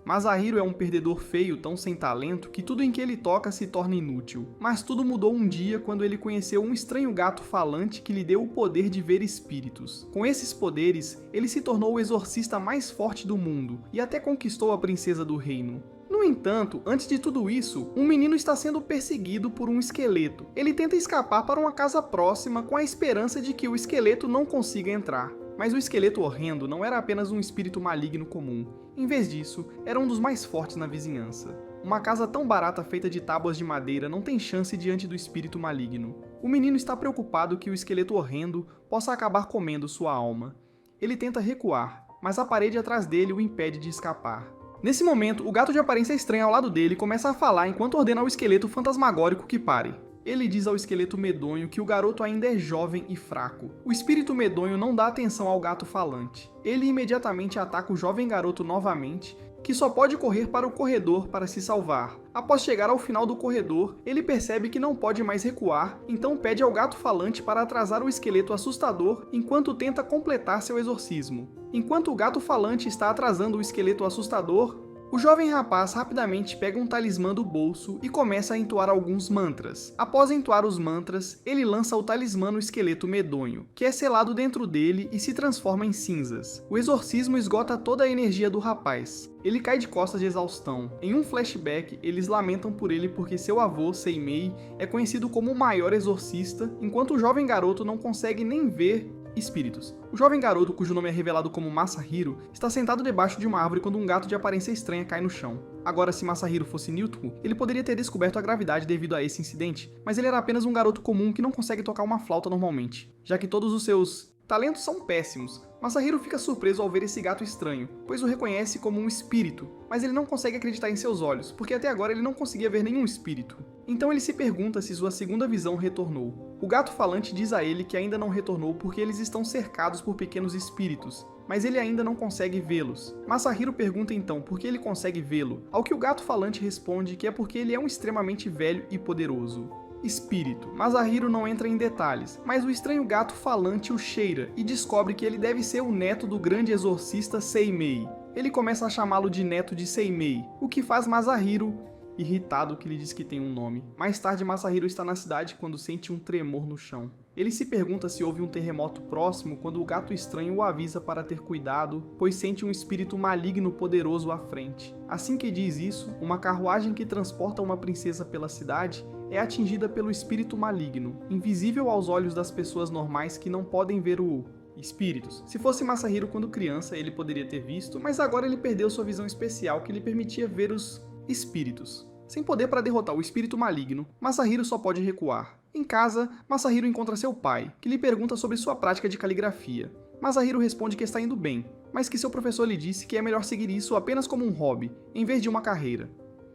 Masahiro é um perdedor feio tão sem talento que tudo em que ele toca se torna inútil. Mas tudo mudou um dia quando ele conheceu um estranho gato falante que lhe deu o poder de ver espíritos. Com esses poderes, ele se tornou o exorcista mais forte do mundo e até conquistou a princesa do reino. No entanto, antes de tudo isso, um menino está sendo perseguido por um esqueleto. Ele tenta escapar para uma casa próxima com a esperança de que o esqueleto não consiga entrar. Mas o esqueleto horrendo não era apenas um espírito maligno comum. Em vez disso, era um dos mais fortes na vizinhança. Uma casa tão barata feita de tábuas de madeira não tem chance diante do espírito maligno. O menino está preocupado que o esqueleto horrendo possa acabar comendo sua alma. Ele tenta recuar, mas a parede atrás dele o impede de escapar. Nesse momento, o gato de aparência estranha ao lado dele começa a falar enquanto ordena ao esqueleto fantasmagórico que pare. Ele diz ao esqueleto medonho que o garoto ainda é jovem e fraco. O espírito medonho não dá atenção ao gato falante. Ele imediatamente ataca o jovem garoto novamente, que só pode correr para o corredor para se salvar. Após chegar ao final do corredor, ele percebe que não pode mais recuar, então pede ao gato falante para atrasar o esqueleto assustador enquanto tenta completar seu exorcismo. Enquanto o gato falante está atrasando o esqueleto assustador, o jovem rapaz rapidamente pega um talismã do bolso e começa a entoar alguns mantras. Após entoar os mantras, ele lança o talismã no esqueleto medonho, que é selado dentro dele e se transforma em cinzas. O exorcismo esgota toda a energia do rapaz. Ele cai de costas de exaustão. Em um flashback, eles lamentam por ele porque seu avô, Seimei, é conhecido como o maior exorcista, enquanto o jovem garoto não consegue nem ver espíritos. O jovem garoto, cujo nome é revelado como Masahiro, está sentado debaixo de uma árvore quando um gato de aparência estranha cai no chão. Agora, se Masahiro fosse Newton, ele poderia ter descoberto a gravidade devido a esse incidente, mas ele era apenas um garoto comum que não consegue tocar uma flauta normalmente, já que todos os seus talentos são péssimos. Masahiro fica surpreso ao ver esse gato estranho, pois o reconhece como um espírito, mas ele não consegue acreditar em seus olhos, porque até agora ele não conseguia ver nenhum espírito. Então ele se pergunta se sua segunda visão retornou. O gato falante diz a ele que ainda não retornou porque eles estão cercados por pequenos espíritos, mas ele ainda não consegue vê-los. Masahiro pergunta então por que ele consegue vê-lo, ao que o gato falante responde que é porque ele é um extremamente velho e poderoso. Espírito. Masahiro não entra em detalhes, mas o estranho gato falante o cheira e descobre que ele deve ser o neto do grande exorcista Seimei. Ele começa a chamá-lo de neto de Seimei, o que faz Masahiro irritado que lhe diz que tem um nome. Mais tarde, Masahiro está na cidade quando sente um tremor no chão. Ele se pergunta se houve um terremoto próximo quando o gato estranho o avisa para ter cuidado, pois sente um espírito maligno poderoso à frente. Assim que diz isso, uma carruagem que transporta uma princesa pela cidade é atingida pelo espírito maligno, invisível aos olhos das pessoas normais que não podem ver o espíritos. Se fosse Masahiro quando criança, ele poderia ter visto, mas agora ele perdeu sua visão especial que lhe permitia ver os espíritos. Sem poder para derrotar o espírito maligno, Masahiro só pode recuar. Em casa, Masahiro encontra seu pai, que lhe pergunta sobre sua prática de caligrafia. Masahiro responde que está indo bem, mas que seu professor lhe disse que é melhor seguir isso apenas como um hobby, em vez de uma carreira.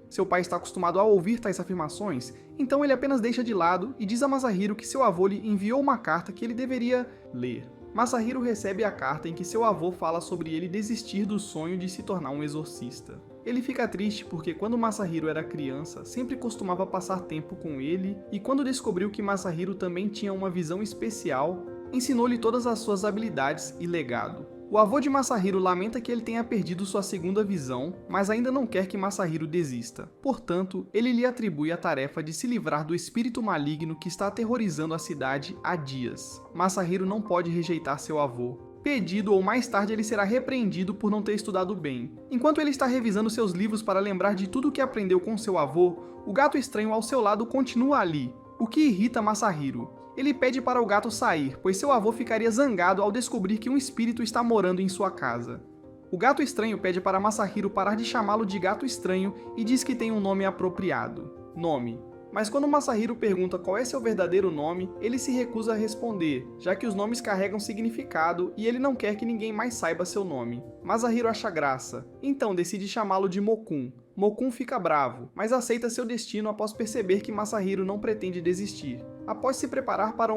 Seu pai está acostumado a ouvir tais afirmações, então ele apenas deixa de lado e diz a Masahiro que seu avô lhe enviou uma carta que ele deveria ler. Masahiro recebe a carta em que seu avô fala sobre ele desistir do sonho de se tornar um exorcista. Ele fica triste porque quando Masahiro era criança, sempre costumava passar tempo com ele, e quando descobriu que Masahiro também tinha uma visão especial, ensinou-lhe todas as suas habilidades e legado. O avô de Masahiro lamenta que ele tenha perdido sua segunda visão, mas ainda não quer que Masahiro desista. Portanto, ele lhe atribui a tarefa de se livrar do espírito maligno que está aterrorizando a cidade há dias. Masahiro não pode rejeitar seu avô. Pedido ou mais tarde ele será repreendido por não ter estudado bem. Enquanto ele está revisando seus livros para lembrar de tudo o que aprendeu com seu avô, o gato estranho ao seu lado continua ali, o que irrita Masahiro. Ele pede para o gato sair, pois seu avô ficaria zangado ao descobrir que um espírito está morando em sua casa. O gato estranho pede para Masahiro parar de chamá-lo de gato estranho e diz que tem um nome apropriado. Nome. Mas quando Masahiro pergunta qual é seu verdadeiro nome, ele se recusa a responder, já que os nomes carregam significado e ele não quer que ninguém mais saiba seu nome. Masahiro acha graça, então decide chamá-lo de Mokun. Mokun fica bravo, mas aceita seu destino após perceber que Masahiro não pretende desistir. Após se preparar para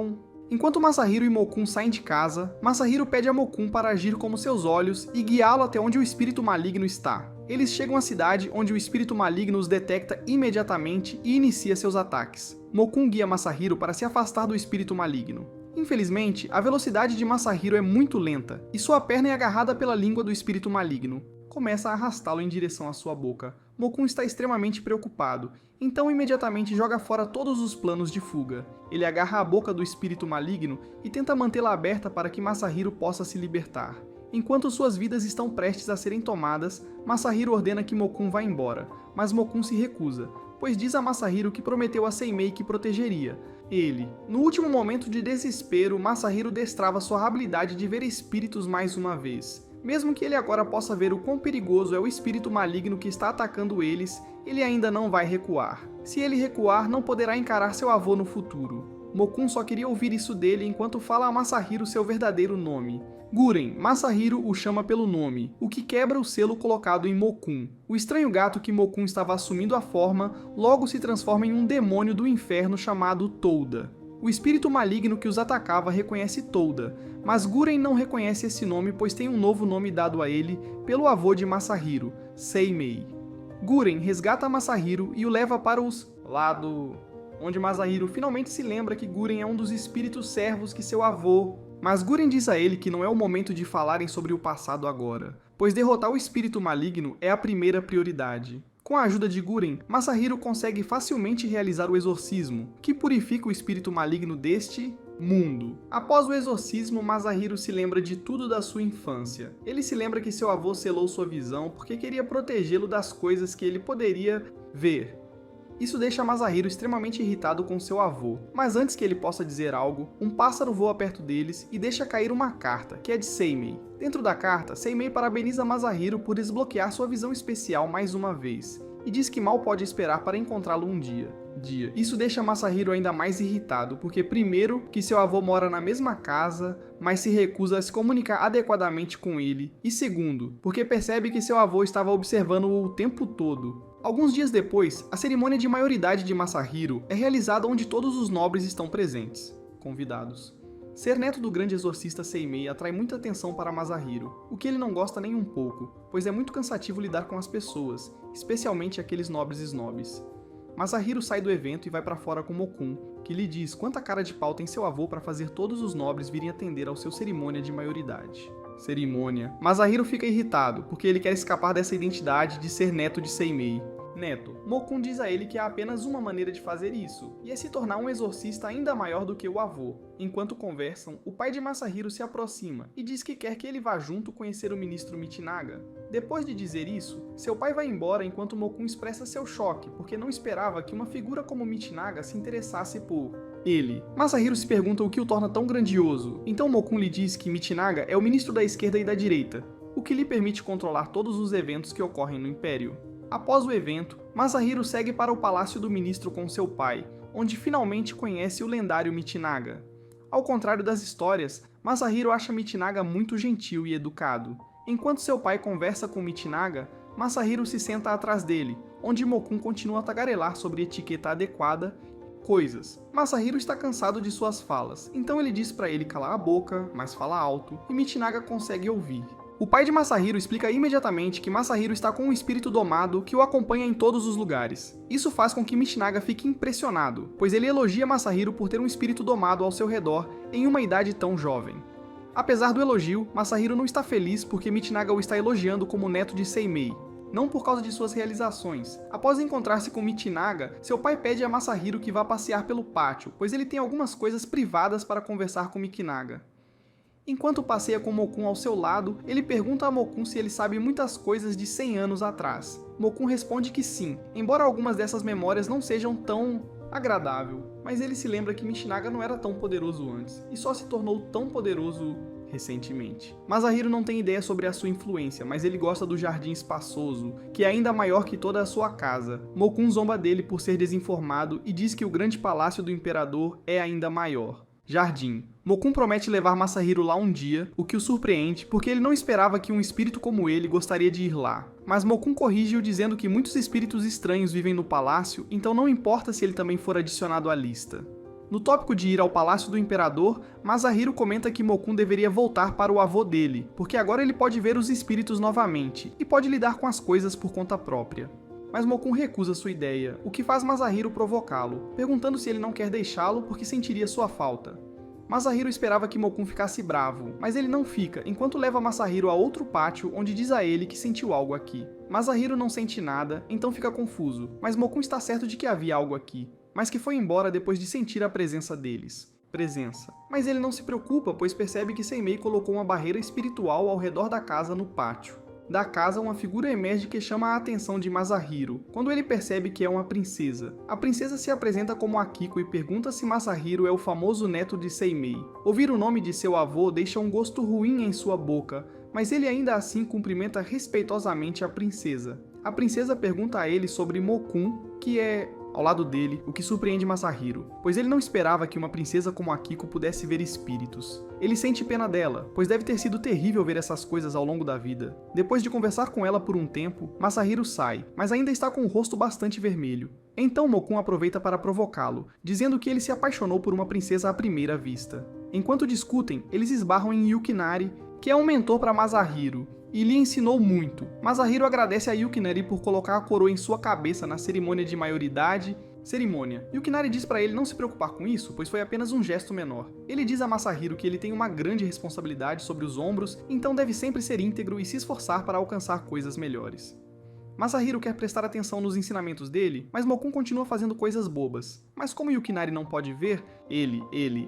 Enquanto Masahiro e Mokun saem de casa, Masahiro pede a Mokun para agir como seus olhos e guiá-lo até onde o espírito maligno está. Eles chegam à cidade onde o espírito maligno os detecta imediatamente e inicia seus ataques. Mokun guia Masahiro para se afastar do espírito maligno. Infelizmente, a velocidade de Masahiro é muito lenta, e sua perna é agarrada pela língua do espírito maligno. começa a arrastá-lo em direção à sua boca. Mokun está extremamente preocupado, então imediatamente joga fora todos os planos de fuga. Ele agarra a boca do espírito maligno e tenta mantê-la aberta para que Masahiro possa se libertar. Enquanto suas vidas estão prestes a serem tomadas, Masahiro ordena que Mokun vá embora, mas Mokun se recusa, pois diz a Masahiro que prometeu a Seimei que protegeria. No último momento de desespero, Masahiro destrava sua habilidade de ver espíritos mais uma vez. Mesmo que ele agora possa ver o quão perigoso é o espírito maligno que está atacando eles, ele ainda não vai recuar. Se ele recuar, não poderá encarar seu avô no futuro. Mokun só queria ouvir isso dele enquanto fala a Masahiro seu verdadeiro nome. Guren, Masahiro o chama pelo nome, o que quebra o selo colocado em Mokun. O estranho gato que Mokun estava assumindo a forma, logo se transforma em um demônio do inferno chamado Touda. O espírito maligno que os atacava reconhece Touda, mas Guren não reconhece esse nome pois tem um novo nome dado a ele pelo avô de Masahiro, Seimei. Guren resgata Masahiro e o leva para os lado, onde Masahiro finalmente se lembra que Guren é um dos espíritos servos que seu avô... Mas Guren diz a ele que não é o momento de falarem sobre o passado agora, pois derrotar o espírito maligno é a primeira prioridade. Com a ajuda de Guren, Masahiro consegue facilmente realizar o exorcismo, que purifica o espírito maligno deste mundo. Após o exorcismo, Masahiro se lembra de tudo da sua infância. Ele se lembra que seu avô selou sua visão porque queria protegê-lo das coisas que ele poderia ver. Isso deixa Masahiro extremamente irritado com seu avô, mas antes que ele possa dizer algo, um pássaro voa perto deles e deixa cair uma carta, que é de Seimei. Dentro da carta, Seimei parabeniza Masahiro por desbloquear sua visão especial mais uma vez, e diz que mal pode esperar para encontrá-lo um dia. Isso deixa Masahiro ainda mais irritado, porque primeiro, que seu avô mora na mesma casa, mas se recusa a se comunicar adequadamente com ele, e segundo, porque percebe que seu avô estava observando-o o tempo todo. Alguns dias depois, a cerimônia de maioridade de Masahiro é realizada onde todos os nobres estão presentes, convidados. Ser neto do grande exorcista Seimei atrai muita atenção para Masahiro, o que ele não gosta nem um pouco, pois é muito cansativo lidar com as pessoas, especialmente aqueles nobres snobs. Masahiro sai do evento e vai para fora com Mokun, que lhe diz quanta cara de pau tem seu avô para fazer todos os nobres virem atender ao seu cerimônia de maioridade. Masahiro fica irritado, porque ele quer escapar dessa identidade de ser neto de Seimei. Mokun diz a ele que há apenas uma maneira de fazer isso, e é se tornar um exorcista ainda maior do que o avô. Enquanto conversam, o pai de Masahiro se aproxima e diz que quer que ele vá junto conhecer o ministro Michinaga. Depois de dizer isso, seu pai vai embora enquanto Mokun expressa seu choque, porque não esperava que uma figura como Michinaga se interessasse por ele. Masahiro se pergunta o que o torna tão grandioso, então Mokun lhe diz que Michinaga é o ministro da esquerda e da direita, o que lhe permite controlar todos os eventos que ocorrem no Império. Após o evento, Masahiro segue para o palácio do ministro com seu pai, onde finalmente conhece o lendário Michinaga. Ao contrário das histórias, Masahiro acha Michinaga muito gentil e educado. Enquanto seu pai conversa com Michinaga, Masahiro se senta atrás dele, onde Mokun continua a tagarelar sobre etiqueta adequada coisas. Masahiro está cansado de suas falas, então ele diz para ele calar a boca, mas fala alto, e Michinaga consegue ouvir. O pai de Masahiro explica imediatamente que Masahiro está com um espírito domado que o acompanha em todos os lugares. Isso faz com que Michinaga fique impressionado, pois ele elogia Masahiro por ter um espírito domado ao seu redor em uma idade tão jovem. Apesar do elogio, Masahiro não está feliz porque Michinaga o está elogiando como neto de Seimei, não por causa de suas realizações. Após encontrar-se com Michinaga, seu pai pede a Masahiro que vá passear pelo pátio, pois ele tem algumas coisas privadas para conversar com Michinaga. Enquanto passeia com Mokun ao seu lado, ele pergunta a Mokun se ele sabe muitas coisas de 100 anos atrás. Mokun responde que sim, embora algumas dessas memórias não sejam tão agradável, mas ele se lembra que Michinaga não era tão poderoso antes, e só se tornou tão poderoso recentemente. Masahiro não tem ideia sobre a sua influência, mas ele gosta do jardim espaçoso, que é ainda maior que toda a sua casa. Mokun zomba dele por ser desinformado e diz que o grande palácio do imperador é ainda maior. Jardim. Mokun promete levar Masahiro lá um dia, o que o surpreende, porque ele não esperava que um espírito como ele gostaria de ir lá. Mas Mokun corrige-o dizendo que muitos espíritos estranhos vivem no palácio, então não importa se ele também for adicionado à lista. No tópico de ir ao palácio do imperador, Masahiro comenta que Mokun deveria voltar para o avô dele, porque agora ele pode ver os espíritos novamente, e pode lidar com as coisas por conta própria. Mas Mokun recusa sua ideia, o que faz Masahiro provocá-lo, perguntando se ele não quer deixá-lo porque sentiria sua falta. Masahiro esperava que Mokun ficasse bravo, mas ele não fica, enquanto leva Masahiro a outro pátio onde diz a ele que sentiu algo aqui. Masahiro não sente nada, então fica confuso, mas Mokun está certo de que havia algo aqui, mas que foi embora depois de sentir a presença deles. Mas ele não se preocupa, pois percebe que Seimei colocou uma barreira espiritual ao redor da casa no pátio. Da casa, uma figura emerge que chama a atenção de Masahiro, quando ele percebe que é uma princesa. A princesa se apresenta como Akiko e pergunta se Masahiro é o famoso neto de Seimei. Ouvir o nome de seu avô deixa um gosto ruim em sua boca, mas ele ainda assim cumprimenta respeitosamente a princesa. A princesa pergunta a ele sobre Mokun, que é, ao lado dele, o que surpreende Masahiro, pois ele não esperava que uma princesa como Akiko pudesse ver espíritos. Ele sente pena dela, pois deve ter sido terrível ver essas coisas ao longo da vida. Depois de conversar com ela por um tempo, Masahiro sai, mas ainda está com o rosto bastante vermelho. Então Mokun aproveita para provocá-lo, dizendo que ele se apaixonou por uma princesa à primeira vista. Enquanto discutem, eles esbarram em Yukinari, que é um mentor para Masahiro, e lhe ensinou muito. Masahiro agradece a Yukinari por colocar a coroa em sua cabeça na cerimônia de maioridade. Yukinari diz para ele não se preocupar com isso, pois foi apenas um gesto menor. Ele diz a Masahiro que ele tem uma grande responsabilidade sobre os ombros, então deve sempre ser íntegro e se esforçar para alcançar coisas melhores. Masahiro quer prestar atenção nos ensinamentos dele, mas Mokun continua fazendo coisas bobas. Mas como Yukinari não pode ver,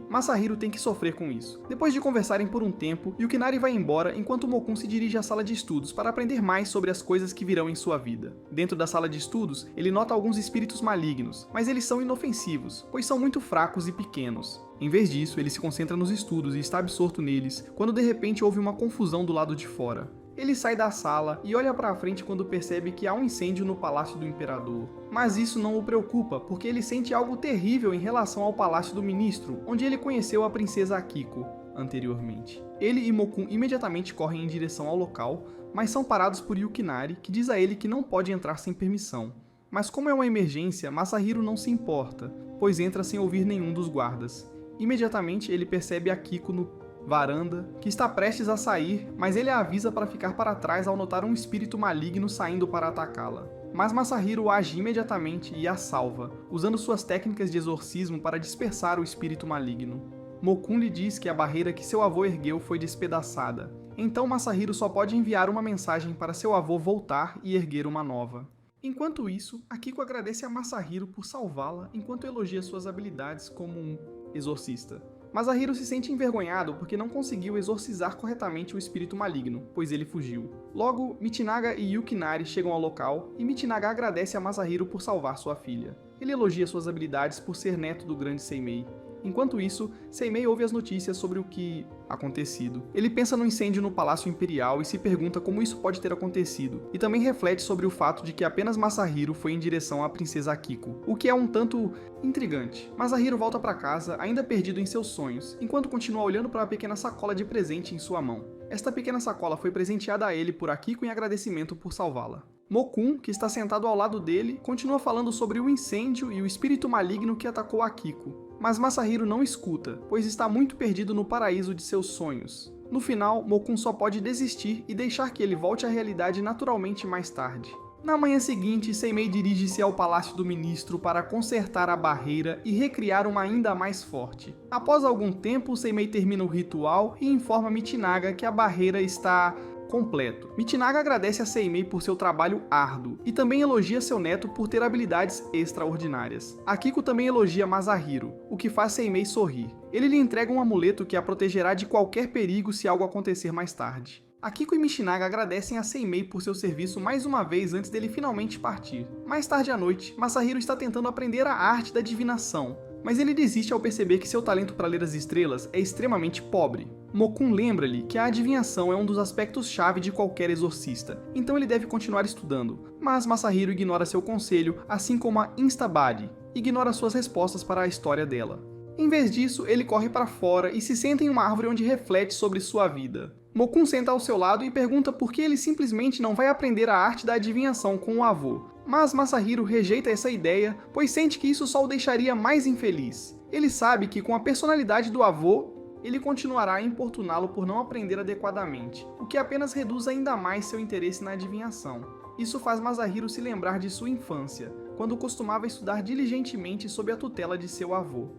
Masahiro tem que sofrer com isso. Depois de conversarem por um tempo, Yukinari vai embora enquanto Mokun se dirige à sala de estudos para aprender mais sobre as coisas que virão em sua vida. Dentro da sala de estudos, ele nota alguns espíritos malignos, mas eles são inofensivos, pois são muito fracos e pequenos. Em vez disso, ele se concentra nos estudos e está absorto neles, quando de repente houve uma confusão do lado de fora. Ele sai da sala e olha para frente quando percebe que há um incêndio no palácio do imperador. Mas isso não o preocupa, porque ele sente algo terrível em relação ao palácio do ministro, onde ele conheceu a princesa Akiko anteriormente. Ele e Mokun imediatamente correm em direção ao local, mas são parados por Yukinari, que diz a ele que não pode entrar sem permissão. Mas como é uma emergência, Masahiro não se importa, pois entra sem ouvir nenhum dos guardas. Imediatamente ele percebe Akiko no varanda, que está prestes a sair, mas ele a avisa para ficar para trás ao notar um espírito maligno saindo para atacá-la. Mas Masahiro age imediatamente e a salva, usando suas técnicas de exorcismo para dispersar o espírito maligno. Mokun lhe diz que a barreira que seu avô ergueu foi despedaçada, então Masahiro só pode enviar uma mensagem para seu avô voltar e erguer uma nova. Enquanto isso, Akiko agradece a Masahiro por salvá-la enquanto elogia suas habilidades como um exorcista. Masahiro se sente envergonhado porque não conseguiu exorcizar corretamente o espírito maligno, pois ele fugiu. Logo, Michinaga e Yukinari chegam ao local e Michinaga agradece a Masahiro por salvar sua filha. Ele elogia suas habilidades por ser neto do grande Seimei. Enquanto isso, Seimei ouve as notícias sobre o que acontecido. Ele pensa no incêndio no Palácio Imperial e se pergunta como isso pode ter acontecido, e também reflete sobre o fato de que apenas Masahiro foi em direção à princesa Akiko, o que é um tanto intrigante. Masahiro volta para casa, ainda perdido em seus sonhos, enquanto continua olhando para a pequena sacola de presente em sua mão. Esta pequena sacola foi presenteada a ele por Akiko em agradecimento por salvá-la. Mokun, que está sentado ao lado dele, continua falando sobre o incêndio e o espírito maligno que atacou Akiko. Mas Masahiro não escuta, pois está muito perdido no paraíso de seus sonhos. No final, Mokun só pode desistir e deixar que ele volte à realidade naturalmente mais tarde. Na manhã seguinte, Seimei dirige-se ao palácio do ministro para consertar a barreira e recriar uma ainda mais forte. Após algum tempo, Seimei termina o ritual e informa Michinaga que a barreira está completo. Michinaga agradece a Seimei por seu trabalho árduo e também elogia seu neto por ter habilidades extraordinárias. Akiko também elogia Masahiro, o que faz Seimei sorrir. Ele lhe entrega um amuleto que a protegerá de qualquer perigo se algo acontecer mais tarde. Akiko e Michinaga agradecem a Seimei por seu serviço mais uma vez antes dele finalmente partir. Mais tarde à noite, Masahiro está tentando aprender a arte da divinação, mas ele desiste ao perceber que seu talento para ler as estrelas é extremamente pobre. Mokun lembra-lhe que a adivinhação é um dos aspectos-chave de qualquer exorcista, então ele deve continuar estudando, mas Masahiro ignora seu conselho, assim como a Instabari ignora suas respostas para a história dela. Em vez disso, ele corre para fora e se senta em uma árvore onde reflete sobre sua vida. Mokun senta ao seu lado e pergunta por que ele simplesmente não vai aprender a arte da adivinhação com o avô. Mas Masahiro rejeita essa ideia, pois sente que isso só o deixaria mais infeliz. Ele sabe que com a personalidade do avô, ele continuará a importuná-lo por não aprender adequadamente, o que apenas reduz ainda mais seu interesse na adivinhação. Isso faz Masahiro se lembrar de sua infância, quando costumava estudar diligentemente sob a tutela de seu avô.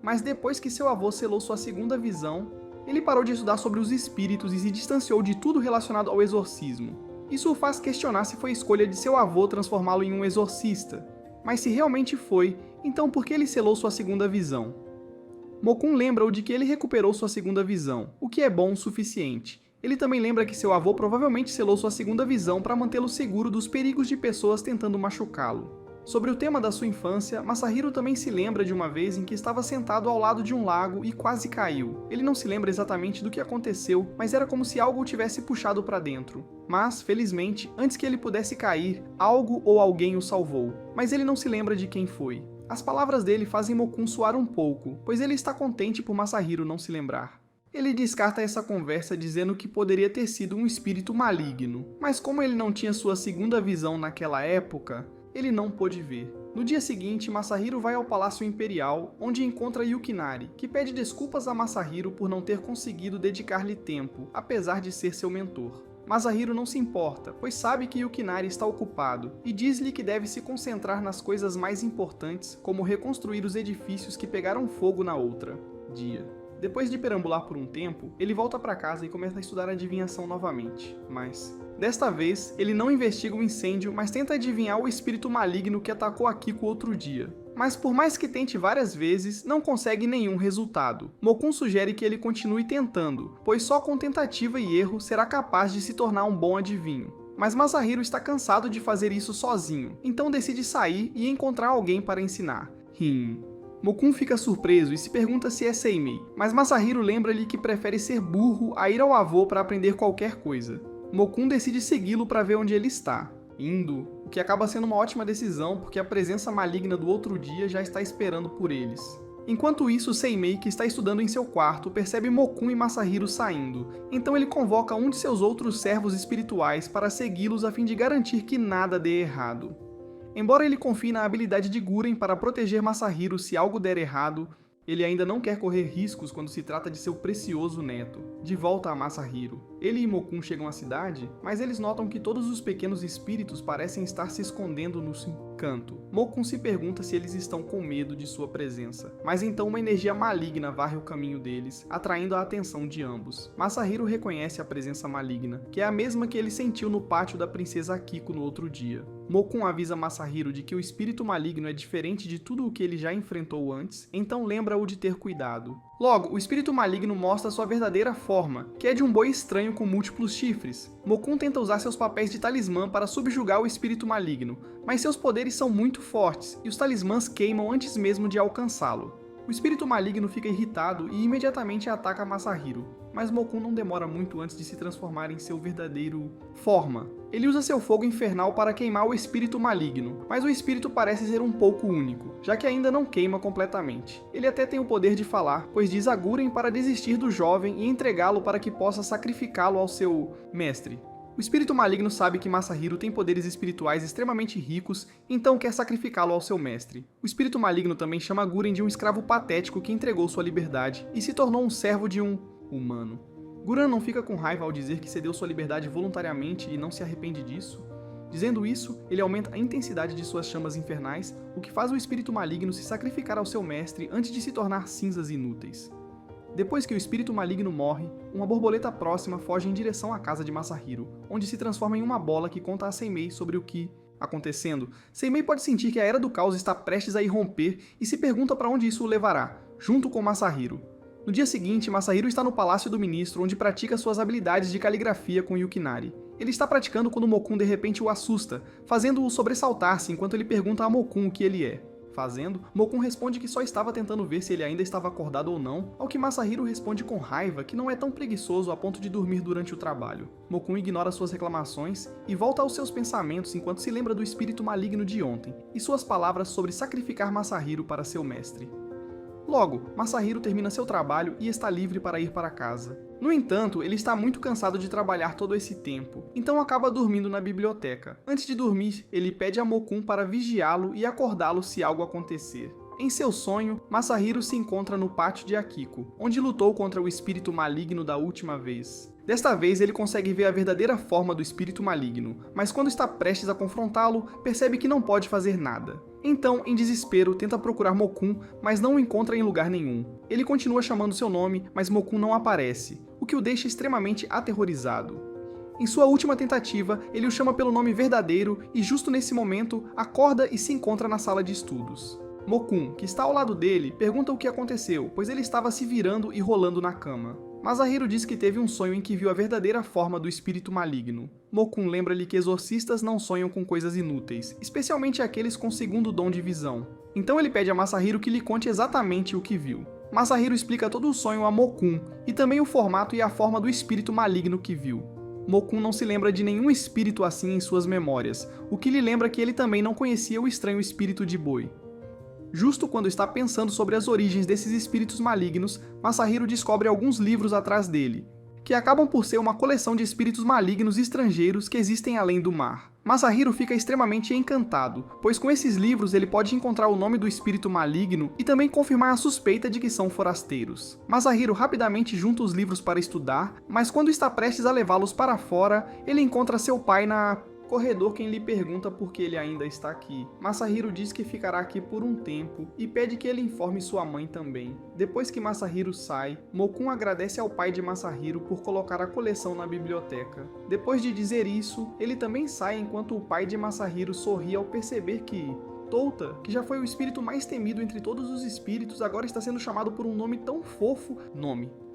mas depois que seu avô selou sua segunda visão, ele parou de estudar sobre os espíritos e se distanciou de tudo relacionado ao exorcismo. Isso o faz questionar se foi escolha de seu avô transformá-lo em um exorcista. Mas se realmente foi, então por que ele selou sua segunda visão? Mokun lembra-o de que ele recuperou sua segunda visão, o que é bom o suficiente. Ele também lembra que seu avô provavelmente selou sua segunda visão para mantê-lo seguro dos perigos de pessoas tentando machucá-lo. Sobre o tema da sua infância, Masahiro também se lembra de uma vez em que estava sentado ao lado de um lago e quase caiu. Ele não se lembra exatamente do que aconteceu, mas era como se algo o tivesse puxado para dentro. Mas, felizmente, antes que ele pudesse cair, algo ou alguém o salvou. Mas ele não se lembra de quem foi. As palavras dele fazem Mokun suar um pouco, pois ele está contente por Masahiro não se lembrar. Ele descarta essa conversa dizendo que poderia ter sido um espírito maligno, mas como ele não tinha sua segunda visão naquela época, ele não pôde ver. No dia seguinte, Masahiro vai ao Palácio Imperial, onde encontra Yukinari, que pede desculpas a Masahiro por não ter conseguido dedicar-lhe tempo, apesar de ser seu mentor. Masahiro não se importa, pois sabe que Yukinari está ocupado, e diz-lhe que deve se concentrar nas coisas mais importantes, como reconstruir os edifícios que pegaram fogo na outra dia. Depois de perambular por um tempo, ele volta para casa e começa a estudar adivinhação novamente, mas desta vez, ele não investiga o incêndio, mas tenta adivinhar o espírito maligno que atacou Akiko outro dia. Mas por mais que tente várias vezes, não consegue nenhum resultado. Mokun sugere que ele continue tentando, pois só com tentativa e erro será capaz de se tornar um bom adivinho. Mas Masahiro está cansado de fazer isso sozinho, então decide sair e encontrar alguém para ensinar. Mokun fica surpreso e se pergunta se é Seimei, mas Masahiro lembra-lhe que prefere ser burro a ir ao avô para aprender qualquer coisa. Mokun decide segui-lo para ver onde ele está, indo, o que acaba sendo uma ótima decisão porque a presença maligna do outro dia já está esperando por eles. Enquanto isso, Seimei, que está estudando em seu quarto, percebe Mokun e Masahiro saindo, então ele convoca um de seus outros servos espirituais para segui-los a fim de garantir que nada dê errado. Embora ele confie na habilidade de Guren para proteger Masahiro se algo der errado, ele ainda não quer correr riscos quando se trata de seu precioso neto. De volta a Masahiro. Ele e Mokun chegam à cidade, mas eles notam que todos os pequenos espíritos parecem estar se escondendo no canto. Mokun se pergunta se eles estão com medo de sua presença, mas então uma energia maligna varre o caminho deles, atraindo a atenção de ambos. Masahiro reconhece a presença maligna, que é a mesma que ele sentiu no pátio da princesa Akiko no outro dia. Mokun avisa Masahiro de que o espírito maligno é diferente de tudo o que ele já enfrentou antes, então lembra-o de ter cuidado. Logo, o espírito maligno mostra sua verdadeira forma, que é de um boi estranho com múltiplos chifres. Mokun tenta usar seus papéis de talismã para subjugar o espírito maligno, mas seus poderes são muito fortes e os talismãs queimam antes mesmo de alcançá-lo. O espírito maligno fica irritado e imediatamente ataca Masahiro, mas Mokun não demora muito antes de se transformar em seu verdadeiro forma. Ele usa seu fogo infernal para queimar o espírito maligno, mas o espírito parece ser um pouco único, já que ainda não queima completamente. Ele até tem o poder de falar, pois diz a Guren para desistir do jovem e entregá-lo para que possa sacrificá-lo ao seu mestre. O espírito maligno sabe que Masahiro tem poderes espirituais extremamente ricos, então quer sacrificá-lo ao seu mestre. O espírito maligno também chama Guren de um escravo patético que entregou sua liberdade e se tornou um servo de um humano. Guren não fica com raiva ao dizer que cedeu sua liberdade voluntariamente e não se arrepende disso. Dizendo isso, ele aumenta a intensidade de suas chamas infernais, o que faz o espírito maligno se sacrificar ao seu mestre antes de se tornar cinzas inúteis. Depois que o espírito maligno morre, uma borboleta próxima foge em direção à casa de Masahiro, onde se transforma em uma bola que conta a Seimei sobre o que acontecendo. Seimei pode sentir que a Era do Caos está prestes a irromper e se pergunta para onde isso o levará, junto com Masahiro. No dia seguinte, Masahiro está no Palácio do Ministro, onde pratica suas habilidades de caligrafia com Yukinari. Ele está praticando quando Mokun de repente o assusta, fazendo-o sobressaltar-se enquanto ele pergunta a Mokun o que ele é. Fazendo, Mokun responde que só estava tentando ver se ele ainda estava acordado ou não, ao que Masahiro responde com raiva que não é tão preguiçoso a ponto de dormir durante o trabalho. Mokun ignora suas reclamações e volta aos seus pensamentos enquanto se lembra do espírito maligno de ontem e suas palavras sobre sacrificar Masahiro para seu mestre. Logo, Masahiro termina seu trabalho e está livre para ir para casa. No entanto, ele está muito cansado de trabalhar todo esse tempo, então acaba dormindo na biblioteca. Antes de dormir, ele pede a Mokun para vigiá-lo e acordá-lo se algo acontecer. Em seu sonho, Masahiro se encontra no pátio de Akiko, onde lutou contra o espírito maligno da última vez. Desta vez, ele consegue ver a verdadeira forma do espírito maligno, mas quando está prestes a confrontá-lo, percebe que não pode fazer nada. Então, em desespero, tenta procurar Mokun, mas não o encontra em lugar nenhum. Ele continua chamando seu nome, mas Mokun não aparece, o que o deixa extremamente aterrorizado. Em sua última tentativa, ele o chama pelo nome verdadeiro e justo nesse momento, acorda e se encontra na sala de estudos. Mokun, que está ao lado dele, pergunta o que aconteceu, pois ele estava se virando e rolando na cama. Masahiro diz que teve um sonho em que viu a verdadeira forma do espírito maligno. Mokun lembra-lhe que exorcistas não sonham com coisas inúteis, especialmente aqueles com segundo dom de visão. Então ele pede a Masahiro que lhe conte exatamente o que viu. Masahiro explica todo o sonho a Mokun, e também o formato e a forma do espírito maligno que viu. Mokun não se lembra de nenhum espírito assim em suas memórias, o que lhe lembra que ele também não conhecia o estranho espírito de boi. Justo quando está pensando sobre as origens desses espíritos malignos, Masahiro descobre alguns livros atrás dele, que acabam por ser uma coleção de espíritos malignos estrangeiros que existem além do mar. Masahiro fica extremamente encantado, pois com esses livros ele pode encontrar o nome do espírito maligno e também confirmar a suspeita de que são forasteiros. Masahiro rapidamente junta os livros para estudar, mas quando está prestes a levá-los para fora, ele encontra seu pai na corredor, quem lhe pergunta por que ele ainda está aqui. Masahiro diz que ficará aqui por um tempo e pede que ele informe sua mãe também. Depois que Masahiro sai, Mokun agradece ao pai de Masahiro por colocar a coleção na biblioteca. Depois de dizer isso, ele também sai enquanto o pai de Masahiro sorri ao perceber que Touta, que já foi o espírito mais temido entre todos os espíritos, agora está sendo chamado por um nome tão fofo.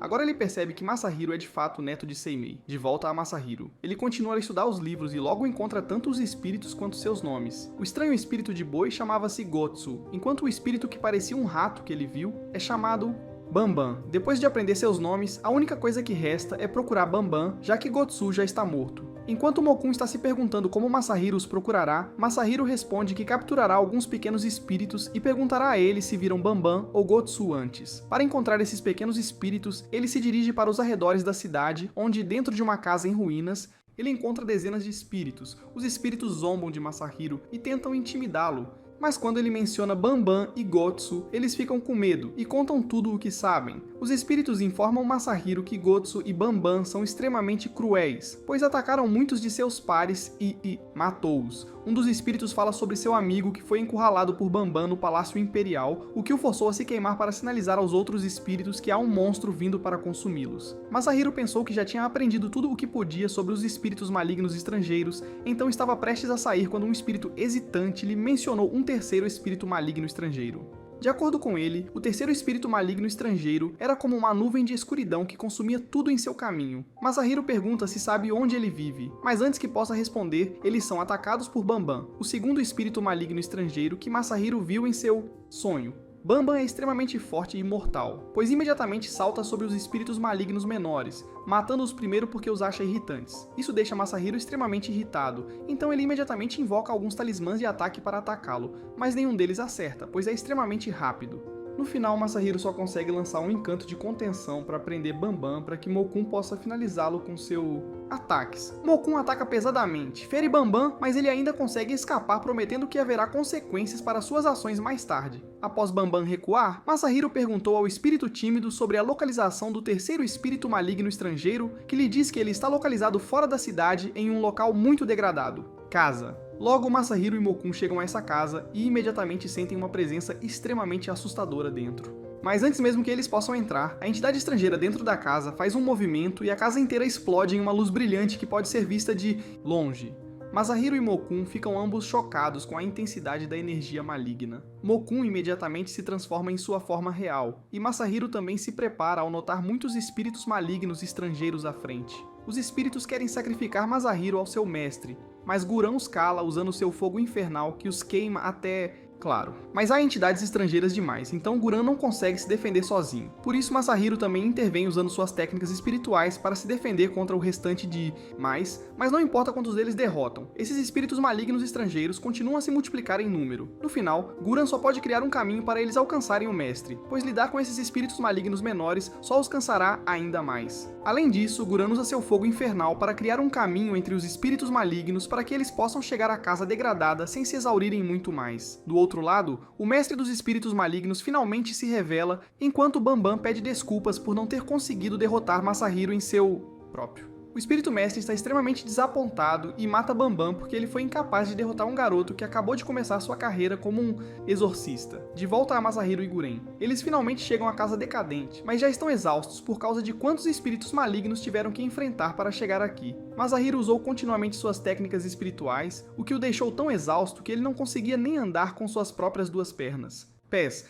Agora ele percebe que Masahiro é de fato neto de Seimei. De volta a Masahiro. Ele continua a estudar os livros e logo encontra tanto os espíritos quanto seus nomes. O estranho espírito de boi chamava-se Gotsu, enquanto o espírito que parecia um rato que ele viu é chamado Bambam. Depois de aprender seus nomes, a única coisa que resta é procurar Bambam, já que Gotsu já está morto. Enquanto Mokun está se perguntando como Masahiro os procurará, Masahiro responde que capturará alguns pequenos espíritos e perguntará a eles se viram Bambam ou Gotsu antes. Para encontrar esses pequenos espíritos, ele se dirige para os arredores da cidade, onde, dentro de uma casa em ruínas, ele encontra dezenas de espíritos. Os espíritos zombam de Masahiro e tentam intimidá-lo. Mas quando ele menciona Bambam e Gotsu, eles ficam com medo e contam tudo o que sabem. Os espíritos informam Masahiro que Gotsu e Bambam são extremamente cruéis, pois atacaram muitos de seus pares e matou-os. Um dos espíritos fala sobre seu amigo que foi encurralado por Bambam no Palácio Imperial, o que o forçou a se queimar para sinalizar aos outros espíritos que há um monstro vindo para consumi-los. Masahiro pensou que já tinha aprendido tudo o que podia sobre os espíritos malignos estrangeiros, então estava prestes a sair quando um espírito hesitante lhe mencionou um terceiro espírito maligno estrangeiro. De acordo com ele, o terceiro espírito maligno estrangeiro era como uma nuvem de escuridão que consumia tudo em seu caminho. Masahiro pergunta se sabe onde ele vive, mas antes que possa responder, eles são atacados por Bambam, o segundo espírito maligno estrangeiro que Masahiro viu em seu sonho. Bambam é extremamente forte e imortal, pois imediatamente salta sobre os espíritos malignos menores, matando-os primeiro porque os acha irritantes. Isso deixa Masahiro extremamente irritado, então ele imediatamente invoca alguns talismãs de ataque para atacá-lo, mas nenhum deles acerta, pois é extremamente rápido. No final, Masahiro só consegue lançar um encanto de contenção para prender Bambam para que Mokun possa finalizá-lo com seus ataques. Mokun ataca pesadamente, fere Bambam, mas ele ainda consegue escapar, prometendo que haverá consequências para suas ações mais tarde. Após Bambam recuar, Masahiro perguntou ao espírito tímido sobre a localização do terceiro espírito maligno estrangeiro, que lhe diz que ele está localizado fora da cidade em um local muito degradado. Casa. Logo, Masahiro e Mokun chegam a essa casa e imediatamente sentem uma presença extremamente assustadora dentro. Mas antes mesmo que eles possam entrar, a entidade estrangeira dentro da casa faz um movimento e a casa inteira explode em uma luz brilhante que pode ser vista de longe. Masahiro e Mokun ficam ambos chocados com a intensidade da energia maligna. Mokun imediatamente se transforma em sua forma real, e Masahiro também se prepara ao notar muitos espíritos malignos estrangeiros à frente. Os espíritos querem sacrificar Masahiro ao seu mestre, mas Guran os cala usando seu fogo infernal que os queima até... Claro, mas há entidades estrangeiras demais, então Guran não consegue se defender sozinho. Por isso Masahiro também intervém usando suas técnicas espirituais para se defender contra o restante de mas não importa quantos deles derrotam, esses espíritos malignos estrangeiros continuam a se multiplicar em número. No final, Guran só pode criar um caminho para eles alcançarem o mestre, pois lidar com esses espíritos malignos menores só os cansará ainda mais. Além disso, Guran usa seu fogo infernal para criar um caminho entre os espíritos malignos para que eles possam chegar à casa degradada sem se exaurirem muito mais. Do outro lado, o mestre dos espíritos malignos finalmente se revela, enquanto Bambam pede desculpas por não ter conseguido derrotar Masahiro em seu próprio. O espírito mestre está extremamente desapontado e mata Bambam porque ele foi incapaz de derrotar um garoto que acabou de começar sua carreira como um exorcista. De volta a Masahiro e Guren. Eles finalmente chegam à casa decadente, mas já estão exaustos por causa de quantos espíritos malignos tiveram que enfrentar para chegar aqui. Masahiro usou continuamente suas técnicas espirituais, o que o deixou tão exausto que ele não conseguia nem andar com suas próprias duas pernas.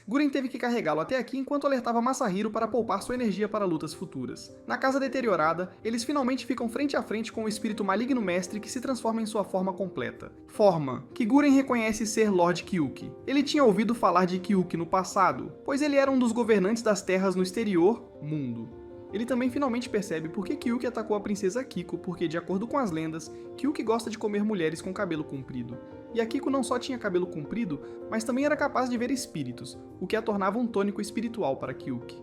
Guren teve que carregá-lo até aqui enquanto alertava Masahiro para poupar sua energia para lutas futuras. Na casa deteriorada, eles finalmente ficam frente a frente com o espírito maligno mestre que se transforma em sua forma completa. Forma que Guren reconhece ser Lord Kyuki. Ele tinha ouvido falar de Kyuki no passado, pois ele era um dos governantes das terras no exterior, mundo. Ele também finalmente percebe por que Kyuki atacou a princesa Kiko, porque, de acordo com as lendas, Kyuki gosta de comer mulheres com cabelo comprido. E a Kiko não só tinha cabelo comprido, mas também era capaz de ver espíritos, o que a tornava um tônico espiritual para Kyuki.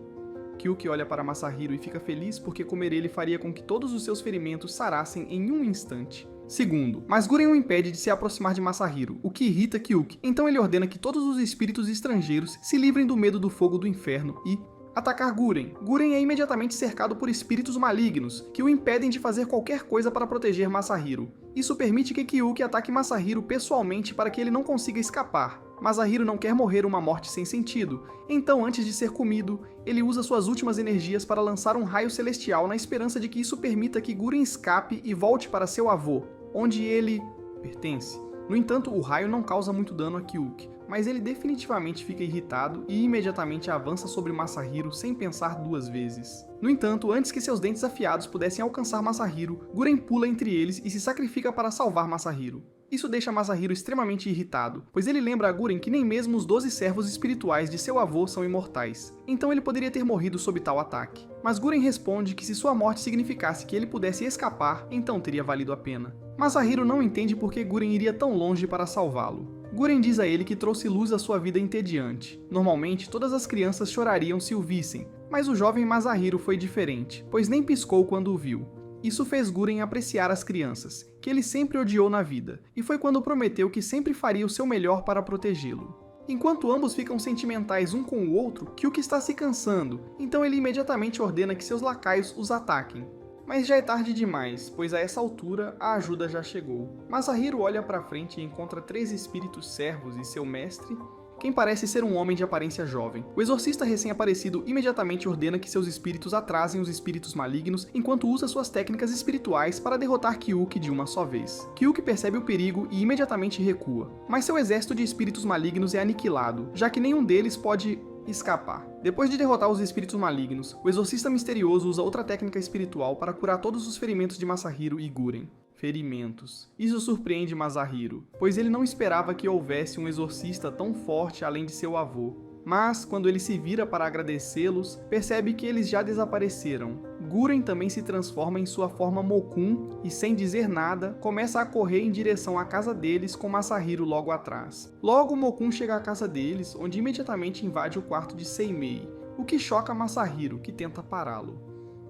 Kyuki olha para Masahiro e fica feliz porque comer ele faria com que todos os seus ferimentos sarassem em um instante. Segundo, mas Guren o impede de se aproximar de Masahiro, o que irrita Kyuki, então ele ordena que todos os espíritos estrangeiros se livrem do medo do fogo do inferno e atacar Guren. Guren é imediatamente cercado por espíritos malignos, que o impedem de fazer qualquer coisa para proteger Masahiro. Isso permite que Kyuki ataque Masahiro pessoalmente para que ele não consiga escapar. Masahiro não quer morrer uma morte sem sentido, então antes de ser comido, ele usa suas últimas energias para lançar um raio celestial na esperança de que isso permita que Guren escape e volte para seu avô, onde ele pertence. No entanto, o raio não causa muito dano a Kyuki, mas ele definitivamente fica irritado e imediatamente avança sobre Masahiro sem pensar duas vezes. No entanto, antes que seus dentes afiados pudessem alcançar Masahiro, Guren pula entre eles e se sacrifica para salvar Masahiro. Isso deixa Masahiro extremamente irritado, pois ele lembra a Guren que nem mesmo os 12 servos espirituais de seu avô são imortais, então ele poderia ter morrido sob tal ataque. Mas Guren responde que se sua morte significasse que ele pudesse escapar, então teria valido a pena. Masahiro não entende por que Guren iria tão longe para salvá-lo. Guren diz a ele que trouxe luz à sua vida entediante. Normalmente, todas as crianças chorariam se o vissem, mas o jovem Masahiro foi diferente, pois nem piscou quando o viu. Isso fez Guren apreciar as crianças, que ele sempre odiou na vida, e foi quando prometeu que sempre faria o seu melhor para protegê-lo. Enquanto ambos ficam sentimentais um com o outro, Kyuki está se cansando, então ele imediatamente ordena que seus lacaios os ataquem. Mas já é tarde demais, pois a essa altura a ajuda já chegou. Masahiro olha para frente e encontra 3 espíritos servos e seu mestre, quem parece ser um homem de aparência jovem. O exorcista recém-aparecido imediatamente ordena que seus espíritos atrasem os espíritos malignos enquanto usa suas técnicas espirituais para derrotar Kyuki de uma só vez. Kyuki percebe o perigo e imediatamente recua, mas seu exército de espíritos malignos é aniquilado, já que nenhum deles pode escapar. Depois de derrotar os espíritos malignos, o exorcista misterioso usa outra técnica espiritual para curar todos os ferimentos de Masahiro e Guren. Ferimentos. Isso surpreende Masahiro, pois ele não esperava que houvesse um exorcista tão forte além de seu avô. Mas, quando ele se vira para agradecê-los, percebe que eles já desapareceram. Guren também se transforma em sua forma Mokun e, sem dizer nada, começa a correr em direção à casa deles com Masahiro logo atrás. Logo, Mokun chega à casa deles, onde imediatamente invade o quarto de Seimei, o que choca Masahiro, que tenta pará-lo.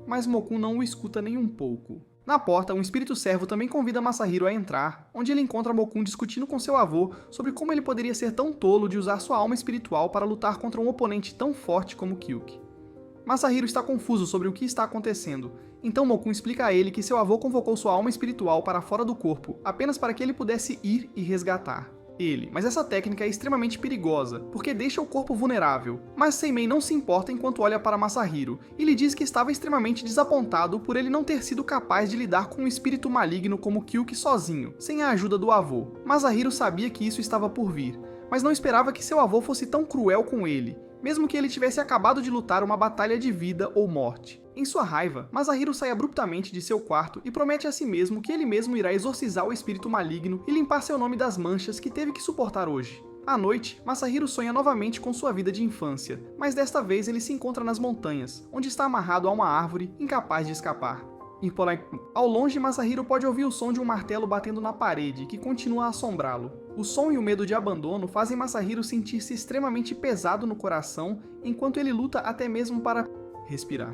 Mas Mokun não o escuta nem um pouco. Na porta, um espírito servo também convida Masahiro a entrar, onde ele encontra Mokun discutindo com seu avô sobre como ele poderia ser tão tolo de usar sua alma espiritual para lutar contra um oponente tão forte como Kyuki. Masahiro está confuso sobre o que está acontecendo, então Mokun explica a ele que seu avô convocou sua alma espiritual para fora do corpo, apenas para que ele pudesse ir e resgatar ele. Mas essa técnica é extremamente perigosa, porque deixa o corpo vulnerável. Mas Seimei não se importa enquanto olha para Masahiro, e lhe diz que estava extremamente desapontado por ele não ter sido capaz de lidar com um espírito maligno como Kyuki sozinho, sem a ajuda do avô. Masahiro sabia que isso estava por vir, mas não esperava que seu avô fosse tão cruel com ele, mesmo que ele tivesse acabado de lutar uma batalha de vida ou morte. Em sua raiva, Masahiro sai abruptamente de seu quarto e promete a si mesmo que ele mesmo irá exorcizar o espírito maligno e limpar seu nome das manchas que teve que suportar hoje. À noite, Masahiro sonha novamente com sua vida de infância, mas desta vez ele se encontra nas montanhas, onde está amarrado a uma árvore, incapaz de escapar. Ao longe, Masahiro pode ouvir o som de um martelo batendo na parede, que continua a assombrá-lo. O som e o medo de abandono fazem Masahiro sentir-se extremamente pesado no coração, enquanto ele luta até mesmo para respirar.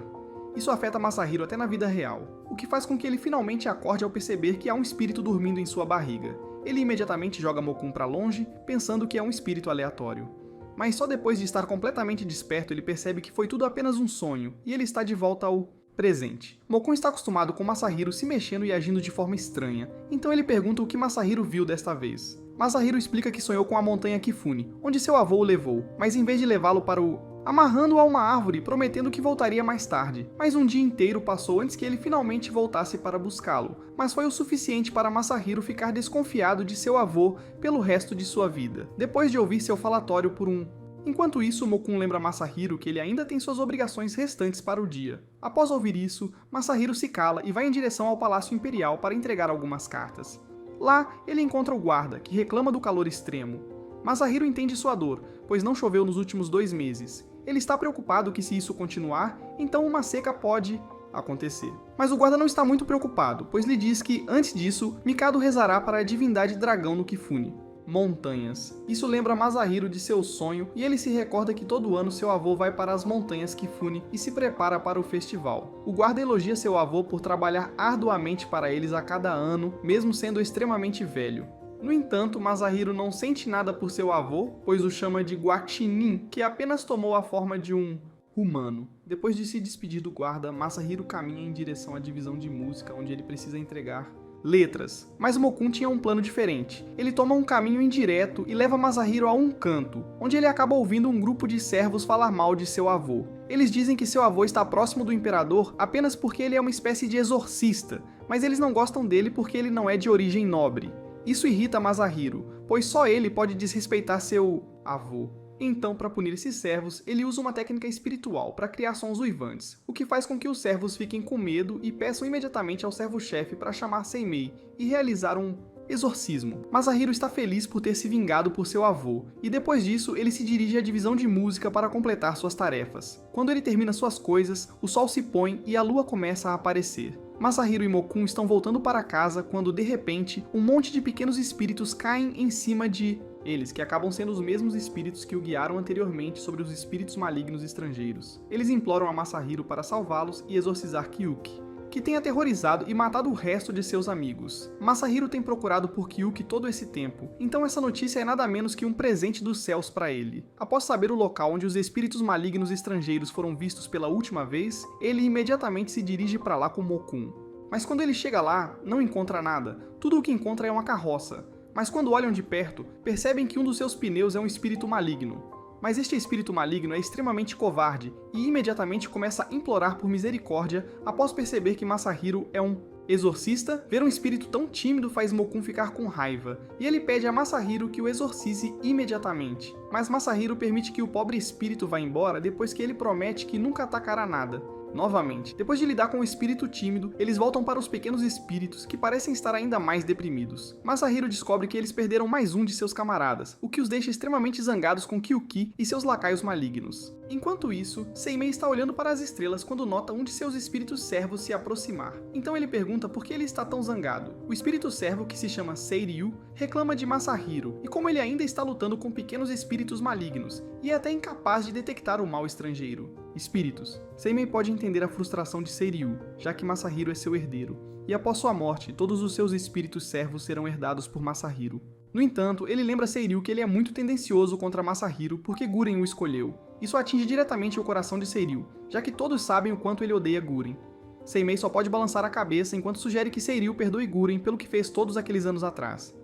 Isso afeta Masahiro até na vida real, o que faz com que ele finalmente acorde ao perceber que há um espírito dormindo em sua barriga. Ele imediatamente joga Mokun para longe, pensando que é um espírito aleatório. Mas só depois de estar completamente desperto ele percebe que foi tudo apenas um sonho, e ele está de volta ao Presente. Mokun está acostumado com Masahiro se mexendo e agindo de forma estranha, então ele pergunta o que Masahiro viu desta vez. Masahiro explica que sonhou com a montanha Kifune, onde seu avô o levou, mas em vez de levá-lo para o... amarrando-o a uma árvore, prometendo que voltaria mais tarde. Mas um dia inteiro passou antes que ele finalmente voltasse para buscá-lo, mas foi o suficiente para Masahiro ficar desconfiado de seu avô pelo resto de sua vida, depois de ouvir seu falatório por um... Enquanto isso, Mokun lembra Masahiro que ele ainda tem suas obrigações restantes para o dia. Após ouvir isso, Masahiro se cala e vai em direção ao Palácio Imperial para entregar algumas cartas. Lá, ele encontra o guarda, que reclama do calor extremo. Masahiro entende sua dor, pois não choveu nos últimos 2 meses. Ele está preocupado que se isso continuar, então uma seca pode acontecer. Mas o guarda não está muito preocupado, pois lhe diz que, antes disso, Mikado rezará para a divindade dragão no Kifune. Montanhas. Isso lembra Masahiro de seu sonho e ele se recorda que todo ano seu avô vai para as montanhas Kifune e se prepara para o festival. O guarda elogia seu avô por trabalhar arduamente para eles a cada ano, mesmo sendo extremamente velho. No entanto, Masahiro não sente nada por seu avô, pois o chama de Guaxinim, que apenas tomou a forma de um humano. Depois de se despedir do guarda, Masahiro caminha em direção à divisão de música, onde ele precisa entregar letras. Mas Mokun tinha um plano diferente. Ele toma um caminho indireto e leva Masahiro a um canto, onde ele acaba ouvindo um grupo de servos falar mal de seu avô. Eles dizem que seu avô está próximo do imperador apenas porque ele é uma espécie de exorcista, mas eles não gostam dele porque ele não é de origem nobre. Isso irrita Masahiro, pois só ele pode desrespeitar seu avô. Então, para punir esses servos, ele usa uma técnica espiritual para criar sons uivantes, o que faz com que os servos fiquem com medo e peçam imediatamente ao servo-chefe para chamar Seimei e realizar um exorcismo. Masahiro está feliz por ter se vingado por seu avô, e depois disso ele se dirige à divisão de música para completar suas tarefas. Quando ele termina suas coisas, o sol se põe e a lua começa a aparecer. Masahiro e Mokun estão voltando para casa quando, de repente, um monte de pequenos espíritos caem em cima de eles, que acabam sendo os mesmos espíritos que o guiaram anteriormente sobre os espíritos malignos estrangeiros. Eles imploram a Masahiro para salvá-los e exorcizar Kyuki, que tem aterrorizado e matado o resto de seus amigos. Masahiro tem procurado por Kyuki todo esse tempo, então essa notícia é nada menos que um presente dos céus para ele. Após saber o local onde os espíritos malignos estrangeiros foram vistos pela última vez, ele imediatamente se dirige para lá com Mokun. Mas quando ele chega lá, não encontra nada. Tudo o que encontra é uma carroça. Mas quando olham de perto, percebem que um dos seus pneus é um espírito maligno. Mas este espírito maligno é extremamente covarde e imediatamente começa a implorar por misericórdia após perceber que Masahiro é um exorcista. Ver um espírito tão tímido faz Mokun ficar com raiva, e ele pede a Masahiro que o exorcize imediatamente. Mas Masahiro permite que o pobre espírito vá embora depois que ele promete que nunca atacará nada. Novamente, depois de lidar com o espírito tímido, eles voltam para os pequenos espíritos, que parecem estar ainda mais deprimidos. Masahiro descobre que eles perderam mais um de seus camaradas, o que os deixa extremamente zangados com Kyuki e seus lacaios malignos. Enquanto isso, Seimei está olhando para as estrelas quando nota um de seus espíritos servos se aproximar. Então ele pergunta por que ele está tão zangado. O espírito servo, que se chama Seiryu, reclama de Masahiro, e como ele ainda está lutando com pequenos espíritos malignos, e é até incapaz de detectar o mal estrangeiro. Espíritos. Seimei pode entender a frustração de Seiryu, já que Masahiro é seu herdeiro, e após sua morte, todos os seus espíritos servos serão herdados por Masahiro. No entanto, ele lembra Seiryu que ele é muito tendencioso contra Masahiro porque Guren o escolheu. Isso atinge diretamente o coração de Seiryu, já que todos sabem o quanto ele odeia Guren. Seimei só pode balançar a cabeça enquanto sugere que Seiryu perdoe Guren pelo que fez todos aqueles anos atrás.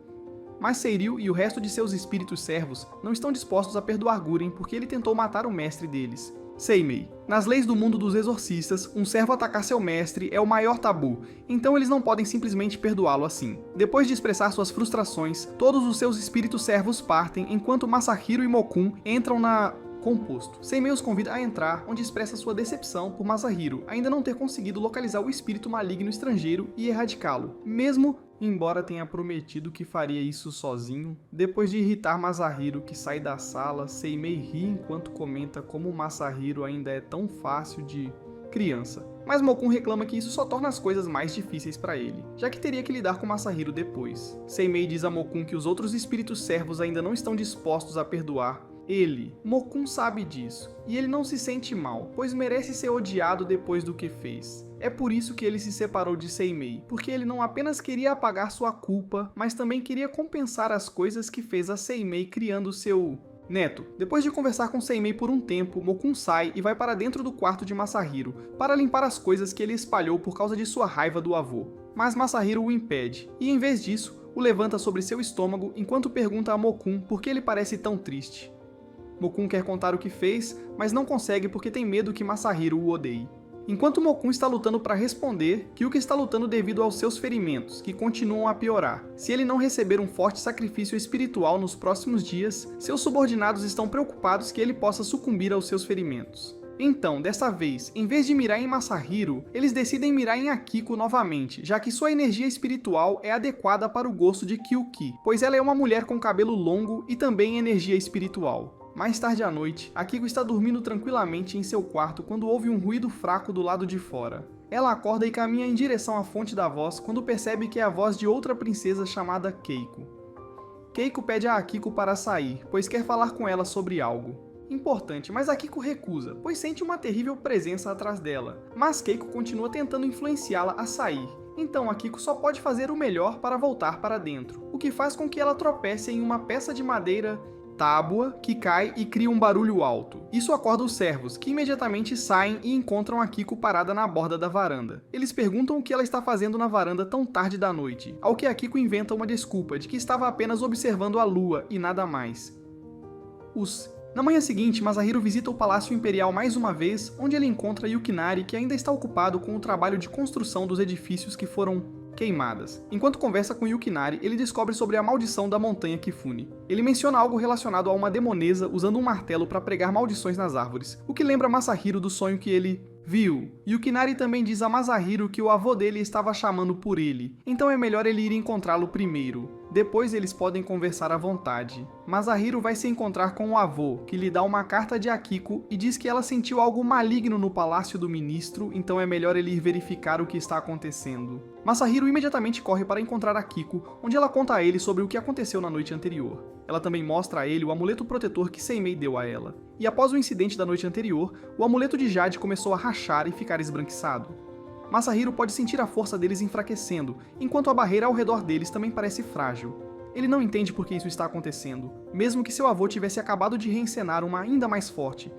Mas Seiryu e o resto de seus espíritos servos não estão dispostos a perdoar Guren porque ele tentou matar o mestre deles. Seimei. Nas leis do mundo dos exorcistas, um servo atacar seu mestre é o maior tabu, então eles não podem simplesmente perdoá-lo assim. Depois de expressar suas frustrações, todos os seus espíritos servos partem enquanto Masahiro e Mokun entram na composto. Seimei os convida a entrar, onde expressa sua decepção por Masahiro ainda não ter conseguido localizar o espírito maligno estrangeiro e erradicá-lo, mesmo embora tenha prometido que faria isso sozinho. Depois de irritar Masahiro, que sai da sala, Seimei ri enquanto comenta como Masahiro ainda é tão fácil de criança. Mas Mokun reclama que isso só torna as coisas mais difíceis para ele, já que teria que lidar com Masahiro depois. Seimei diz a Mokun que os outros espíritos servos ainda não estão dispostos a perdoar ele. Mokun sabe disso, e ele não se sente mal, pois merece ser odiado depois do que fez. É por isso que ele se separou de Seimei, porque ele não apenas queria apagar sua culpa, mas também queria compensar as coisas que fez a Seimei criando seu Neto, depois de conversar com Seimei por um tempo, Mokun sai e vai para dentro do quarto de Masahiro, para limpar as coisas que ele espalhou por causa de sua raiva do avô. Mas Masahiro o impede, e em vez disso, o levanta sobre seu estômago enquanto pergunta a Mokun por que ele parece tão triste. Mokun quer contar o que fez, mas não consegue porque tem medo que Masahiro o odeie. Enquanto Mokun está lutando para responder, Kyuuki está lutando devido aos seus ferimentos, que continuam a piorar. Se ele não receber um forte sacrifício espiritual nos próximos dias, seus subordinados estão preocupados que ele possa sucumbir aos seus ferimentos. Então, dessa vez, em vez de mirar em Masahiro, eles decidem mirar em Akiko novamente, já que sua energia espiritual é adequada para o gosto de Kyuuki, pois ela é uma mulher com cabelo longo e também energia espiritual. Mais tarde à noite, Akiko está dormindo tranquilamente em seu quarto quando ouve um ruído fraco do lado de fora. Ela acorda e caminha em direção à fonte da voz quando percebe que é a voz de outra princesa chamada Keiko. Keiko pede a Akiko para sair, pois quer falar com ela sobre algo importante, mas Akiko recusa, pois sente uma terrível presença atrás dela. Mas Keiko continua tentando influenciá-la a sair. Então Akiko só pode fazer o melhor para voltar para dentro, o que faz com que ela tropece em uma peça de madeira tábua que cai e cria um barulho alto. Isso acorda os servos, que imediatamente saem e encontram Akiko parada na borda da varanda. Eles perguntam o que ela está fazendo na varanda tão tarde da noite, ao que Akiko inventa uma desculpa de que estava apenas observando a lua e nada mais. Na manhã seguinte, Masahiro visita o Palácio Imperial mais uma vez, onde ele encontra Yukinari, que ainda está ocupado com o trabalho de construção dos edifícios que foram queimadas. Enquanto conversa com Yukinari, ele descobre sobre a maldição da montanha Kifune. Ele menciona algo relacionado a uma demonesa usando um martelo para pregar maldições nas árvores, o que lembra Masahiro do sonho que ele viu. Yukinari também diz a Masahiro que o avô dele estava chamando por ele, então é melhor ele ir encontrá-lo primeiro. Depois eles podem conversar à vontade. Masahiro vai se encontrar com o avô, que lhe dá uma carta de Akiko e diz que ela sentiu algo maligno no palácio do ministro, então é melhor ele ir verificar o que está acontecendo. Masahiro imediatamente corre para encontrar Akiko, onde ela conta a ele sobre o que aconteceu na noite anterior. Ela também mostra a ele o amuleto protetor que Seimei deu a ela. E após o incidente da noite anterior, o amuleto de Jade começou a rachar e ficar esbranquiçado. Masahiro pode sentir a força deles enfraquecendo, enquanto a barreira ao redor deles também parece frágil. Ele não entende por que isso está acontecendo, mesmo que seu avô tivesse acabado de reencenar uma ainda mais forte.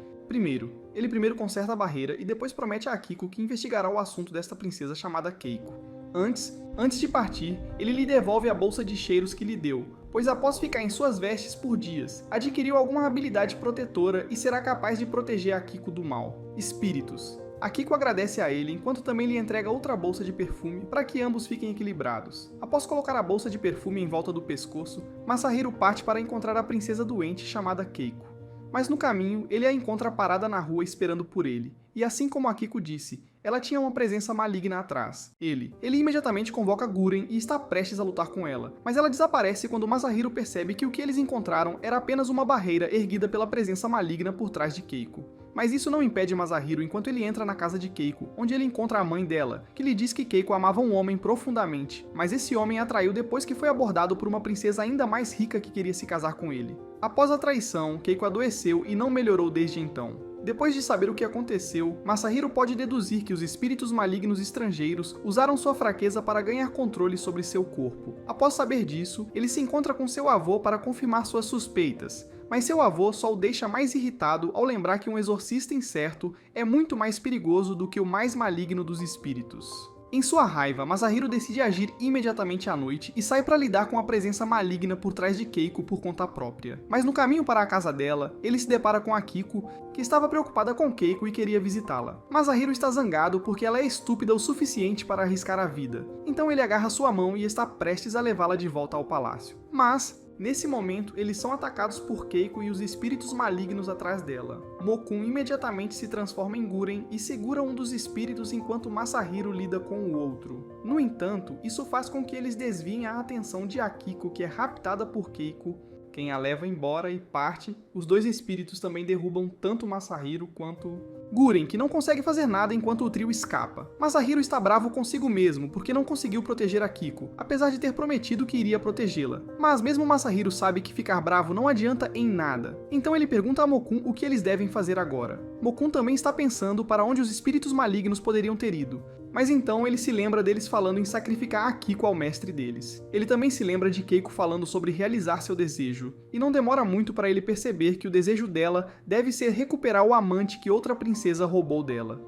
Ele primeiro conserta a barreira e depois promete a Akiko que investigará o assunto desta princesa chamada Keiko. Antes de partir, ele lhe devolve a bolsa de cheiros que lhe deu, pois após ficar em suas vestes por dias, adquiriu alguma habilidade protetora e será capaz de proteger Akiko do mal. Espíritos. Akiko agradece a ele, enquanto também lhe entrega outra bolsa de perfume para que ambos fiquem equilibrados. Após colocar a bolsa de perfume em volta do pescoço, Masahiro parte para encontrar a princesa doente chamada Keiko. Mas no caminho, ele a encontra parada na rua esperando por ele, e assim como Akiko disse, ela tinha uma presença maligna atrás. Ele imediatamente convoca Guren e está prestes a lutar com ela, mas ela desaparece quando Masahiro percebe que o que eles encontraram era apenas uma barreira erguida pela presença maligna por trás de Keiko. Mas isso não impede Masahiro enquanto ele entra na casa de Keiko, onde ele encontra a mãe dela, que lhe diz que Keiko amava um homem profundamente, mas esse homem a traiu depois que foi abordado por uma princesa ainda mais rica que queria se casar com ele. Após a traição, Keiko adoeceu e não melhorou desde então. Depois de saber o que aconteceu, Masahiro pode deduzir que os espíritos malignos estrangeiros usaram sua fraqueza para ganhar controle sobre seu corpo. Após saber disso, ele se encontra com seu avô para confirmar suas suspeitas, mas seu avô só o deixa mais irritado ao lembrar que um exorcista incerto é muito mais perigoso do que o mais maligno dos espíritos. Em sua raiva, Masahiro decide agir imediatamente à noite e sai para lidar com a presença maligna por trás de Keiko por conta própria. Mas no caminho para a casa dela, ele se depara com Akiko, que estava preocupada com Keiko e queria visitá-la. Masahiro está zangado porque ela é estúpida o suficiente para arriscar a vida, então ele agarra sua mão e está prestes a levá-la de volta ao palácio. Mas nesse momento, eles são atacados por Keiko e os espíritos malignos atrás dela. Mokun imediatamente se transforma em Guren e segura um dos espíritos enquanto Masahiro lida com o outro. No entanto, isso faz com que eles desviem a atenção de Akiko, que é raptada por Keiko. Quem a leva embora e parte, os dois espíritos também derrubam tanto Masahiro quanto Guren, que não consegue fazer nada enquanto o trio escapa. Masahiro está bravo consigo mesmo, porque não conseguiu proteger Akiko, apesar de ter prometido que iria protegê-la. Mas mesmo Masahiro sabe que ficar bravo não adianta em nada. Então ele pergunta a Mokun o que eles devem fazer agora. Mokun também está pensando para onde os espíritos malignos poderiam ter ido, Mas então ele se lembra deles falando em sacrificar Akiko ao mestre deles. Ele também se lembra de Keiko falando sobre realizar seu desejo, e não demora muito para ele perceber que o desejo dela deve ser recuperar o amante que outra princesa roubou dela.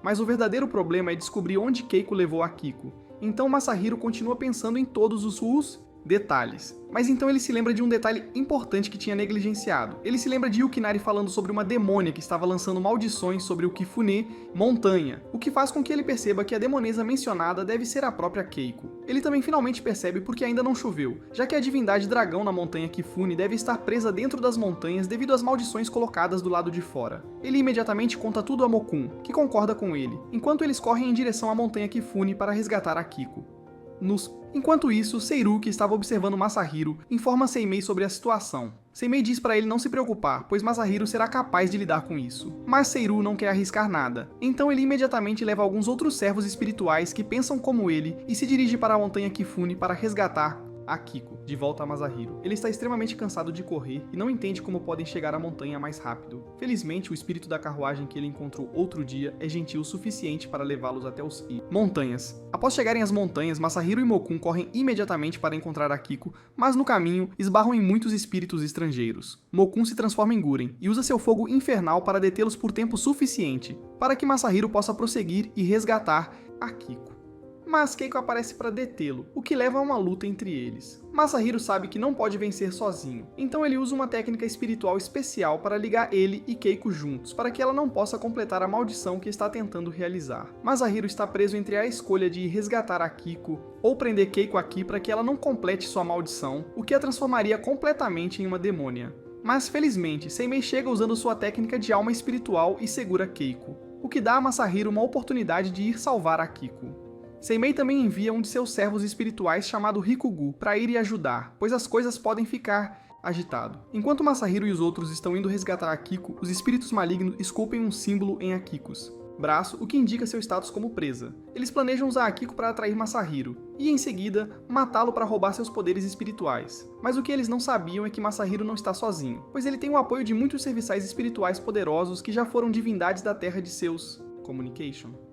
Mas o verdadeiro problema é descobrir onde Keiko levou Akiko. Então Masahiro continua pensando em todos os detalhes. Mas então ele se lembra de um detalhe importante que tinha negligenciado. Ele se lembra de Yukinari falando sobre uma demônia que estava lançando maldições sobre o Kifune, montanha, o que faz com que ele perceba que a demonesa mencionada deve ser a própria Keiko. Ele também finalmente percebe porque ainda não choveu, já que a divindade dragão na montanha Kifune deve estar presa dentro das montanhas devido às maldições colocadas do lado de fora. Ele imediatamente conta tudo a Mokun, que concorda com ele, enquanto eles correm em direção à montanha Kifune para resgatar Akiko. Enquanto isso, Seiru, que estava observando Masahiro, informa Seimei sobre a situação. Seimei diz para ele não se preocupar, pois Masahiro será capaz de lidar com isso. Mas Seiru não quer arriscar nada, então ele imediatamente leva alguns outros servos espirituais que pensam como ele e se dirige para a montanha Kifune para resgatar Akiko, de volta a Masahiro. Ele está extremamente cansado de correr e não entende como podem chegar à montanha mais rápido. Felizmente, o espírito da carruagem que ele encontrou outro dia é gentil o suficiente para levá-los até os montanhas. Após chegarem às montanhas, Masahiro e Mokun correm imediatamente para encontrar Akiko, mas no caminho esbarram em muitos espíritos estrangeiros. Mokun se transforma em Guren e usa seu fogo infernal para detê-los por tempo suficiente, para que Masahiro possa prosseguir e resgatar Akiko. Mas Keiko aparece para detê-lo, o que leva a uma luta entre eles. Masahiro sabe que não pode vencer sozinho, então ele usa uma técnica espiritual especial para ligar ele e Keiko juntos, para que ela não possa completar a maldição que está tentando realizar. Masahiro está preso entre a escolha de ir resgatar Akiko ou prender Keiko aqui para que ela não complete sua maldição, o que a transformaria completamente em uma demônia. Mas felizmente, Seimei chega usando sua técnica de alma espiritual e segura Keiko, o que dá a Masahiro uma oportunidade de ir salvar Akiko. Seimei também envia um de seus servos espirituais chamado Rikugu para ir e ajudar, pois as coisas podem ficar agitado. Enquanto Masahiro e os outros estão indo resgatar Akiko, os espíritos malignos esculpem um símbolo em Akiko's braço, o que indica seu status como presa. Eles planejam usar Akiko para atrair Masahiro, e em seguida, matá-lo para roubar seus poderes espirituais. Mas o que eles não sabiam é que Masahiro não está sozinho, pois ele tem o apoio de muitos serviçais espirituais poderosos que já foram divindades da terra de seus Communication.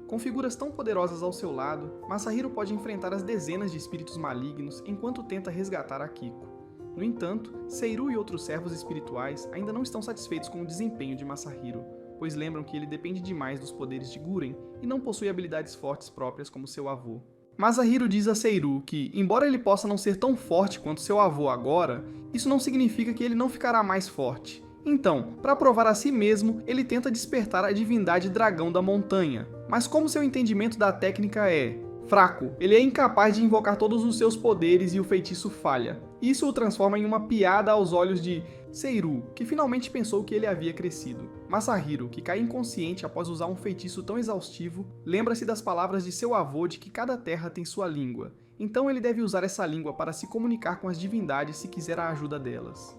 Com figuras tão poderosas ao seu lado, Masahiro pode enfrentar as dezenas de espíritos malignos enquanto tenta resgatar Akiko. No entanto, Seiru e outros servos espirituais ainda não estão satisfeitos com o desempenho de Masahiro, pois lembram que ele depende demais dos poderes de Guren e não possui habilidades fortes próprias como seu avô. Masahiro diz a Seiru que, embora ele possa não ser tão forte quanto seu avô agora, isso não significa que ele não ficará mais forte. Então, para provar a si mesmo, ele tenta despertar a divindade dragão da montanha. Mas como seu entendimento da técnica é fraco, ele é incapaz de invocar todos os seus poderes e o feitiço falha. Isso o transforma em uma piada aos olhos de Seiru, que finalmente pensou que ele havia crescido. Masahiro, que cai inconsciente após usar um feitiço tão exaustivo, lembra-se das palavras de seu avô de que cada terra tem sua língua. Então ele deve usar essa língua para se comunicar com as divindades se quiser a ajuda delas.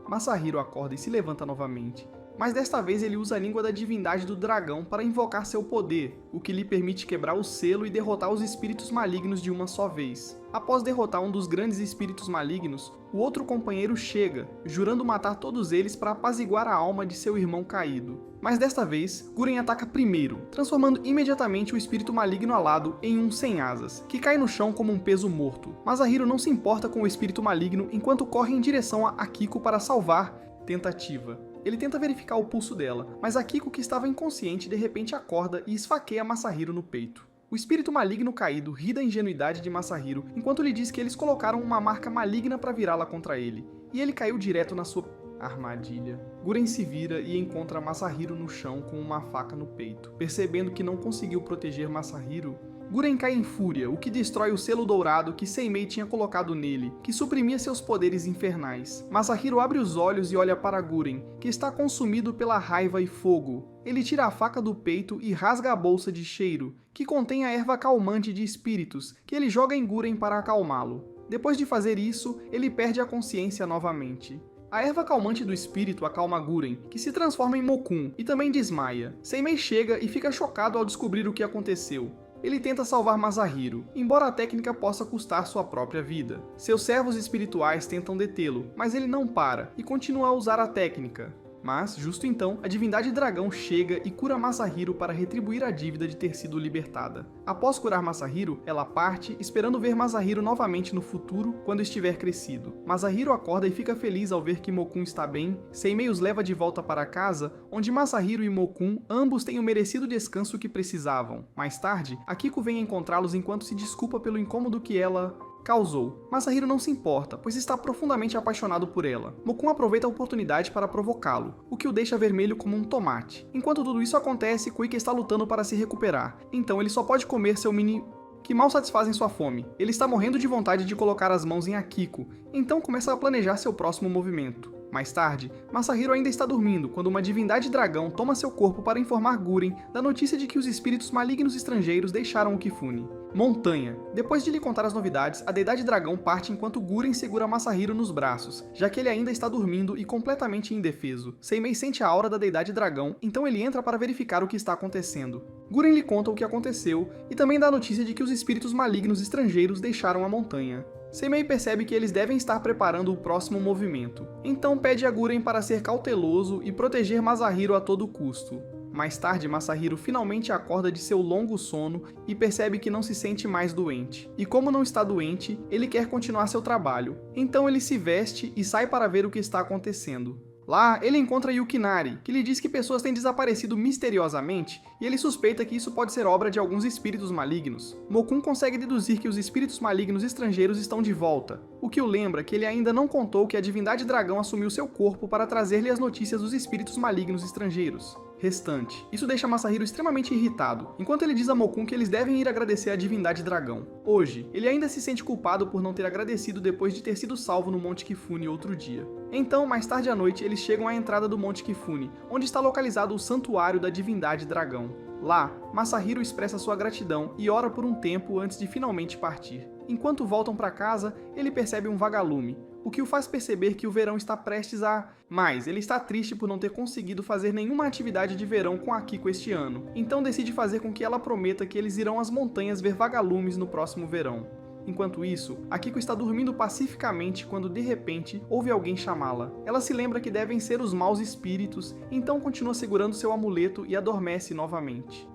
Masahiro acorda e se levanta novamente, mas desta vez ele usa a língua da divindade do dragão para invocar seu poder, o que lhe permite quebrar o selo e derrotar os espíritos malignos de uma só vez. Após derrotar um dos grandes espíritos malignos, o outro companheiro chega, jurando matar todos eles para apaziguar a alma de seu irmão caído. Mas desta vez, Guren ataca primeiro, transformando imediatamente o espírito maligno alado em um sem asas, que cai no chão como um peso morto. Masahiro não se importa com o espírito maligno enquanto corre em direção a Akiko para salvar tentativa. Ele tenta verificar o pulso dela, mas Akiko, que estava inconsciente, de repente acorda e esfaqueia Masahiro no peito. O espírito maligno caído ri da ingenuidade de Masahiro enquanto lhe diz que eles colocaram uma marca maligna para virá-la contra ele, e ele caiu direto na sua armadilha. Guren se vira e encontra Masahiro no chão com uma faca no peito. Percebendo que não conseguiu proteger Masahiro, Guren cai em fúria, o que destrói o selo dourado que Seimei tinha colocado nele, que suprimia seus poderes infernais. Masahiro abre os olhos e olha para Guren, que está consumido pela raiva e fogo. Ele tira a faca do peito e rasga a bolsa de cheiro, que contém a erva calmante de espíritos, que ele joga em Guren para acalmá-lo. Depois de fazer isso, ele perde a consciência novamente. A erva calmante do espírito acalma Guren, que se transforma em Mokun e também desmaia. Seimei chega e fica chocado ao descobrir o que aconteceu. Ele tenta salvar Masahiro, embora a técnica possa custar sua própria vida. Seus servos espirituais tentam detê-lo, mas ele não para e continua a usar a técnica. Mas, justo então, a divindade dragão chega e cura Masahiro para retribuir a dívida de ter sido libertada. Após curar Masahiro, ela parte, esperando ver Masahiro novamente no futuro, quando estiver crescido. Masahiro acorda e fica feliz ao ver que Mokun está bem. Seimei os leva de volta para casa, onde Masahiro e Mokun ambos têm o merecido descanso que precisavam. Mais tarde, Akiko vem encontrá-los enquanto se desculpa pelo incômodo que ela causou. Masahiro não se importa, pois está profundamente apaixonado por ela. Mokun aproveita a oportunidade para provocá-lo, o que o deixa vermelho como um tomate. Enquanto tudo isso acontece, Kuike está lutando para se recuperar, então ele só pode comer seu mini que mal satisfazem sua fome. Ele está morrendo de vontade de colocar as mãos em Akiko, então começa a planejar seu próximo movimento. Mais tarde, Masahiro ainda está dormindo quando uma divindade dragão toma seu corpo para informar Guren da notícia de que os espíritos malignos estrangeiros deixaram o Kifune. Montanha. Depois de lhe contar as novidades, a deidade dragão parte enquanto Guren segura Masahiro nos braços, já que ele ainda está dormindo e completamente indefeso. Seimei sente a aura da deidade dragão, então ele entra para verificar o que está acontecendo. Guren lhe conta o que aconteceu e também dá a notícia de que os espíritos malignos estrangeiros deixaram a montanha. Seimei percebe que eles devem estar preparando o próximo movimento, então pede a Guren para ser cauteloso e proteger Masahiro a todo custo. Mais tarde, Masahiro finalmente acorda de seu longo sono e percebe que não se sente mais doente. E como não está doente, ele quer continuar seu trabalho. Então ele se veste e sai para ver o que está acontecendo. Lá, ele encontra Yukinari, que lhe diz que pessoas têm desaparecido misteriosamente, e ele suspeita que isso pode ser obra de alguns espíritos malignos. Mokun consegue deduzir que os espíritos malignos estrangeiros estão de volta, o que o lembra que ele ainda não contou que a divindade dragão assumiu seu corpo para trazer-lhe as notícias dos espíritos malignos estrangeiros. Restante. Isso deixa Masahiro extremamente irritado, enquanto ele diz a Mokun que eles devem ir agradecer à divindade dragão. Hoje, ele ainda se sente culpado por não ter agradecido depois de ter sido salvo no Monte Kifune outro dia. Então, mais tarde à noite, eles chegam à entrada do Monte Kifune, onde está localizado o santuário da divindade dragão. Lá, Masahiro expressa sua gratidão e ora por um tempo antes de finalmente partir. Enquanto voltam para casa, ele percebe um vagalume, o que o faz perceber que o verão está prestes a... Mas ele está triste por não ter conseguido fazer nenhuma atividade de verão com Akiko este ano, então decide fazer com que ela prometa que eles irão às montanhas ver vagalumes no próximo verão. Enquanto isso, Akiko está dormindo pacificamente quando de repente ouve alguém chamá-la. Ela se lembra que devem ser os maus espíritos, então continua segurando seu amuleto e adormece novamente.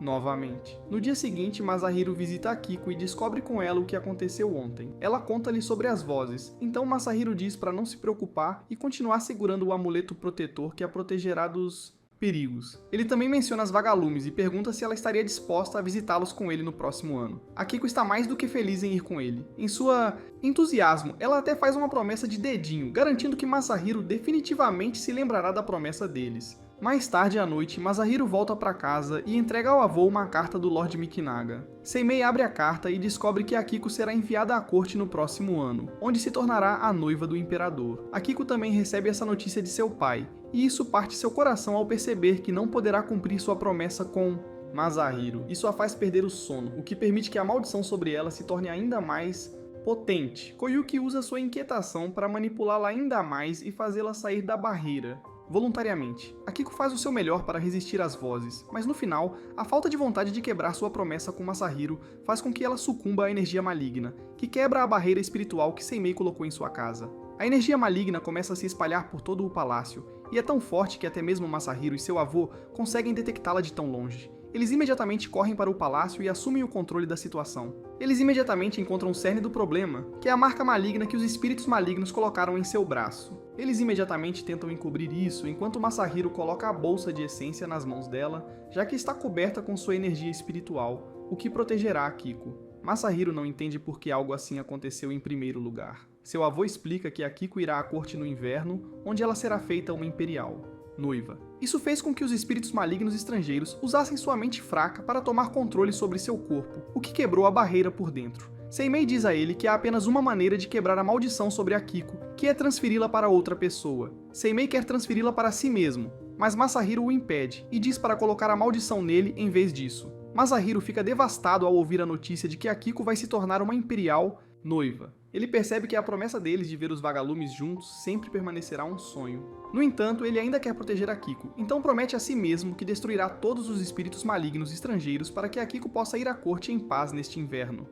No dia seguinte, Masahiro visita Akiko e descobre com ela o que aconteceu ontem. Ela conta-lhe sobre as vozes, então Masahiro diz para não se preocupar e continuar segurando o amuleto protetor que a protegerá dos perigos. Ele também menciona as vagalumes e pergunta se ela estaria disposta a visitá-los com ele no próximo ano. Akiko está mais do que feliz em ir com ele. Em sua entusiasmo, ela até faz uma promessa de dedinho, garantindo que Masahiro definitivamente se lembrará da promessa deles. Mais tarde à noite, Masahiro volta para casa e entrega ao avô uma carta do Lord Mikinaga. Seimei abre a carta e descobre que Akiko será enviada à corte no próximo ano, onde se tornará a noiva do imperador. Akiko também recebe essa notícia de seu pai, e isso parte seu coração ao perceber que não poderá cumprir sua promessa com Masahiro. Isso a faz perder o sono, o que permite que a maldição sobre ela se torne ainda mais potente. Koyuki usa sua inquietação para manipulá-la ainda mais e fazê-la sair da barreira voluntariamente. Akiko faz o seu melhor para resistir às vozes, mas no final, a falta de vontade de quebrar sua promessa com Masahiro faz com que ela sucumba à energia maligna, que quebra a barreira espiritual que Seimei colocou em sua casa. A energia maligna começa a se espalhar por todo o palácio, e é tão forte que até mesmo Masahiro e seu avô conseguem detectá-la de tão longe. Eles imediatamente correm para o palácio e assumem o controle da situação. Eles imediatamente encontram o cerne do problema, que é a marca maligna que os espíritos malignos colocaram em seu braço. Eles imediatamente tentam encobrir isso, enquanto Masahiro coloca a bolsa de essência nas mãos dela, já que está coberta com sua energia espiritual, o que protegerá Akiko. Masahiro não entende por que algo assim aconteceu em primeiro lugar. Seu avô explica que Akiko irá à corte no inverno, onde ela será feita uma imperial noiva. Isso fez com que os espíritos malignos estrangeiros usassem sua mente fraca para tomar controle sobre seu corpo, o que quebrou a barreira por dentro. Seimei diz a ele que há apenas uma maneira de quebrar a maldição sobre Akiko, que é transferi-la para outra pessoa. Seimei quer transferi-la para si mesmo, mas Masahiro o impede e diz para colocar a maldição nele em vez disso. Masahiro fica devastado ao ouvir a notícia de que Akiko vai se tornar uma imperial noiva. Ele percebe que a promessa deles de ver os vagalumes juntos sempre permanecerá um sonho. No entanto, ele ainda quer proteger Akiko, então promete a si mesmo que destruirá todos os espíritos malignos estrangeiros para que Akiko possa ir à corte em paz neste inverno.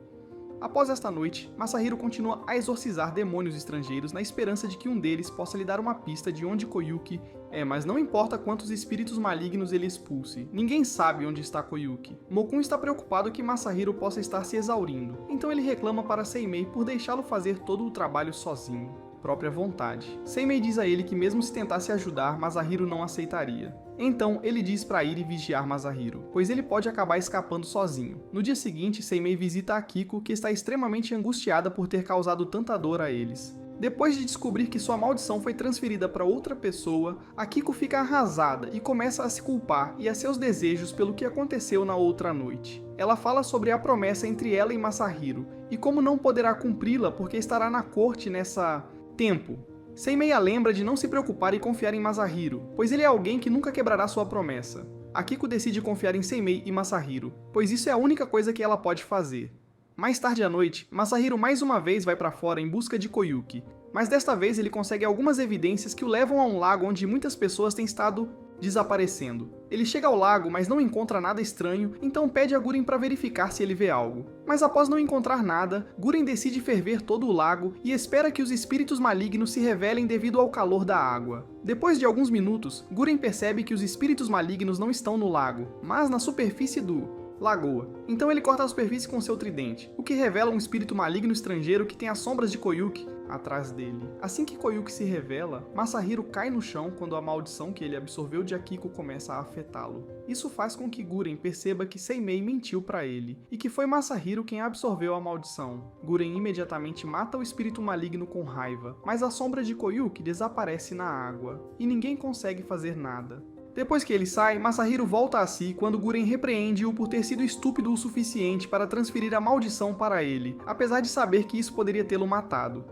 Após esta noite, Masahiro continua a exorcizar demônios estrangeiros na esperança de que um deles possa lhe dar uma pista de onde Koyuki é, mas não importa quantos espíritos malignos ele expulse, ninguém sabe onde está Koyuki. Mokun está preocupado que Masahiro possa estar se exaurindo, então ele reclama para Seimei por deixá-lo fazer todo o trabalho sozinho. Própria vontade. Seimei diz a ele que mesmo se tentasse ajudar, Masahiro não aceitaria. Então, ele diz para ir e vigiar Masahiro, pois ele pode acabar escapando sozinho. No dia seguinte, Seimei visita Akiko, que está extremamente angustiada por ter causado tanta dor a eles. Depois de descobrir que sua maldição foi transferida para outra pessoa, Akiko fica arrasada e começa a se culpar e a seus desejos pelo que aconteceu na outra noite. Ela fala sobre a promessa entre ela e Masahiro, e como não poderá cumpri-la porque estará na corte nessa tempo. Seimei a lembra de não se preocupar e confiar em Masahiro, pois ele é alguém que nunca quebrará sua promessa. Akiko decide confiar em Seimei e Masahiro, pois isso é a única coisa que ela pode fazer. Mais tarde à noite, Masahiro mais uma vez vai para fora em busca de Koyuki, mas desta vez ele consegue algumas evidências que o levam a um lago onde muitas pessoas têm estado desaparecendo. Ele chega ao lago, mas não encontra nada estranho, então pede a Guren para verificar se ele vê algo. Mas após não encontrar nada, Guren decide ferver todo o lago e espera que os espíritos malignos se revelem devido ao calor da água. Depois de alguns minutos, Guren percebe que os espíritos malignos não estão no lago, mas na superfície do lagoa. Então ele corta a superfície com seu tridente, o que revela um espírito maligno estrangeiro que tem as sombras de Koyuki atrás dele. Assim que Koyuki se revela, Masahiro cai no chão quando a maldição que ele absorveu de Akiko começa a afetá-lo. Isso faz com que Guren perceba que Seimei mentiu para ele, e que foi Masahiro quem absorveu a maldição. Guren imediatamente mata o espírito maligno com raiva, mas a sombra de Koyuki desaparece na água, e ninguém consegue fazer nada. Depois que ele sai, Masahiro volta a si quando Guren repreende-o por ter sido estúpido o suficiente para transferir a maldição para ele, apesar de saber que isso poderia tê-lo matado.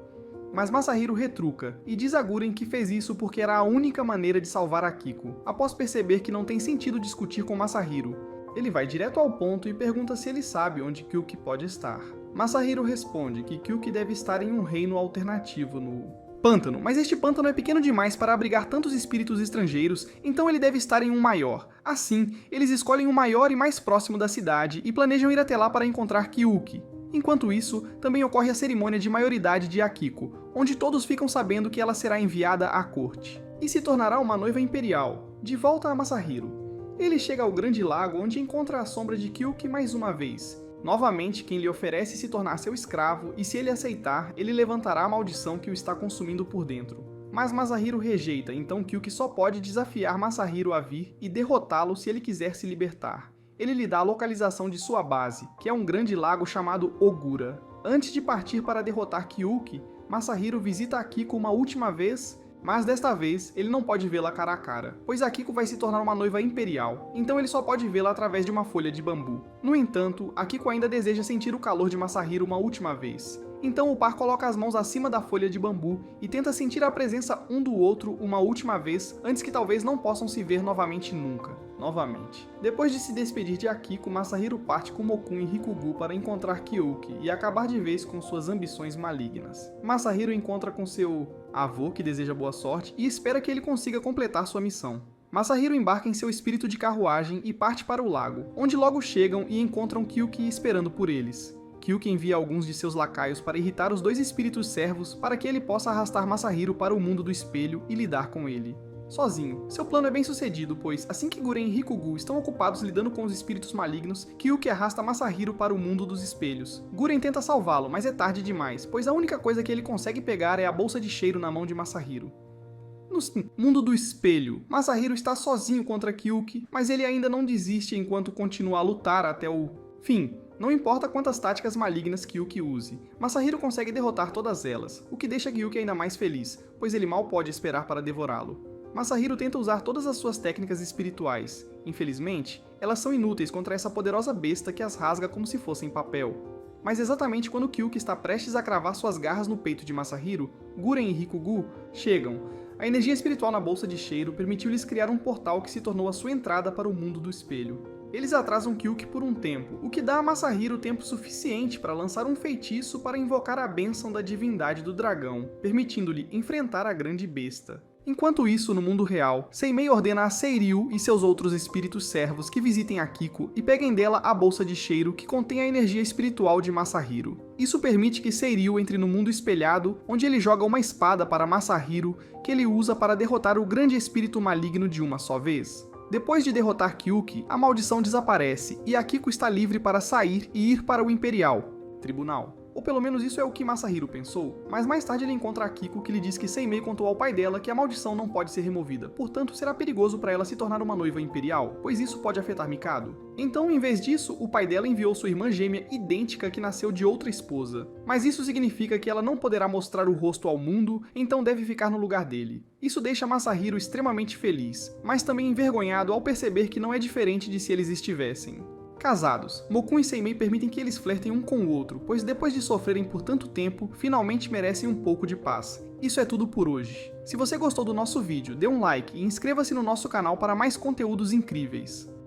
Mas Masahiro retruca, e diz a Guren que fez isso porque era a única maneira de salvar Akiko. Após perceber que não tem sentido discutir com Masahiro, ele vai direto ao ponto e pergunta se ele sabe onde Kyuki pode estar. Masahiro responde que Kyuki deve estar em um reino alternativo no pântano, mas este pântano é pequeno demais para abrigar tantos espíritos estrangeiros, então ele deve estar em um maior. Assim, eles escolhem um maior e mais próximo da cidade e planejam ir até lá para encontrar Kyuki. Enquanto isso, também ocorre a cerimônia de maioridade de Akiko, onde todos ficam sabendo que ela será enviada à corte, e se tornará uma noiva imperial, de volta a Masahiro. Ele chega ao grande lago onde encontra a sombra de Kyuki mais uma vez. Novamente, quem lhe oferece se tornar seu escravo, e se ele aceitar, ele levantará a maldição que o está consumindo por dentro. Mas Masahiro rejeita, então Kyuki só pode desafiar Masahiro a vir e derrotá-lo se ele quiser se libertar. Ele lhe dá a localização de sua base, que é um grande lago chamado Ogura. Antes de partir para derrotar Kyuki, Masahiro visita Akiko uma última vez, mas desta vez ele não pode vê-la cara a cara, pois Akiko vai se tornar uma noiva imperial, então ele só pode vê-la através de uma folha de bambu. No entanto, Akiko ainda deseja sentir o calor de Masahiro uma última vez. Então o par coloca as mãos acima da folha de bambu e tenta sentir a presença um do outro uma última vez, antes que talvez não possam se ver novamente nunca. Depois de se despedir de Akiko, Masahiro parte com Mokun e Rikugu para encontrar Kyuki e acabar de vez com suas ambições malignas. Masahiro encontra com seu avô, que deseja boa sorte, e espera que ele consiga completar sua missão. Masahiro embarca em seu espírito de carruagem e parte para o lago, onde logo chegam e encontram Kyuki esperando por eles. Kyuki envia alguns de seus lacaios para irritar os dois espíritos servos para que ele possa arrastar Masahiro para o mundo do espelho e lidar com ele. Sozinho, seu plano é bem sucedido, pois assim que Guren e Rikugu estão ocupados lidando com os espíritos malignos, Kyuki arrasta Masahiro para o mundo dos espelhos. Guren tenta salvá-lo, mas é tarde demais, pois a única coisa que ele consegue pegar é a bolsa de cheiro na mão de Masahiro. No mundo do espelho, Masahiro está sozinho contra Kyuki, mas ele ainda não desiste enquanto continua a lutar até o fim. Não importa quantas táticas malignas Kyuki use, Masahiro consegue derrotar todas elas, o que deixa Kyuki ainda mais feliz, pois ele mal pode esperar para devorá-lo. Masahiro tenta usar todas as suas técnicas espirituais. Infelizmente, elas são inúteis contra essa poderosa besta que as rasga como se fossem papel. Mas exatamente quando Kyuki está prestes a cravar suas garras no peito de Masahiro, Guren e Rikugu chegam. A energia espiritual na bolsa de cheiro permitiu-lhes criar um portal que se tornou a sua entrada para o mundo do espelho. Eles atrasam Kyuki por um tempo, o que dá a Masahiro tempo suficiente para lançar um feitiço para invocar a bênção da divindade do dragão, permitindo-lhe enfrentar a grande besta. Enquanto isso, no mundo real, Seimei ordena a Seiryu e seus outros espíritos servos que visitem Akiko e peguem dela a bolsa de cheiro que contém a energia espiritual de Masahiro. Isso permite que Seiryu entre no mundo espelhado, onde ele joga uma espada para Masahiro, que ele usa para derrotar o grande espírito maligno de uma só vez. Depois de derrotar Kyuki, a maldição desaparece e Akiko está livre para sair e ir para o Imperial Tribunal. Ou pelo menos isso é o que Masahiro pensou, mas mais tarde ele encontra Akiko que lhe diz que Seimei contou ao pai dela que a maldição não pode ser removida, portanto será perigoso para ela se tornar uma noiva imperial, pois isso pode afetar Mikado. Então, em vez disso, o pai dela enviou sua irmã gêmea idêntica que nasceu de outra esposa. Mas isso significa que ela não poderá mostrar o rosto ao mundo, então deve ficar no lugar dele. Isso deixa Masahiro extremamente feliz, mas também envergonhado ao perceber que não é diferente de se eles estivessem. Casados, Mokun e Seimei permitem que eles flertem um com o outro, pois depois de sofrerem por tanto tempo, finalmente merecem um pouco de paz. Isso é tudo por hoje. Se você gostou do nosso vídeo, dê um like e inscreva-se no nosso canal para mais conteúdos incríveis.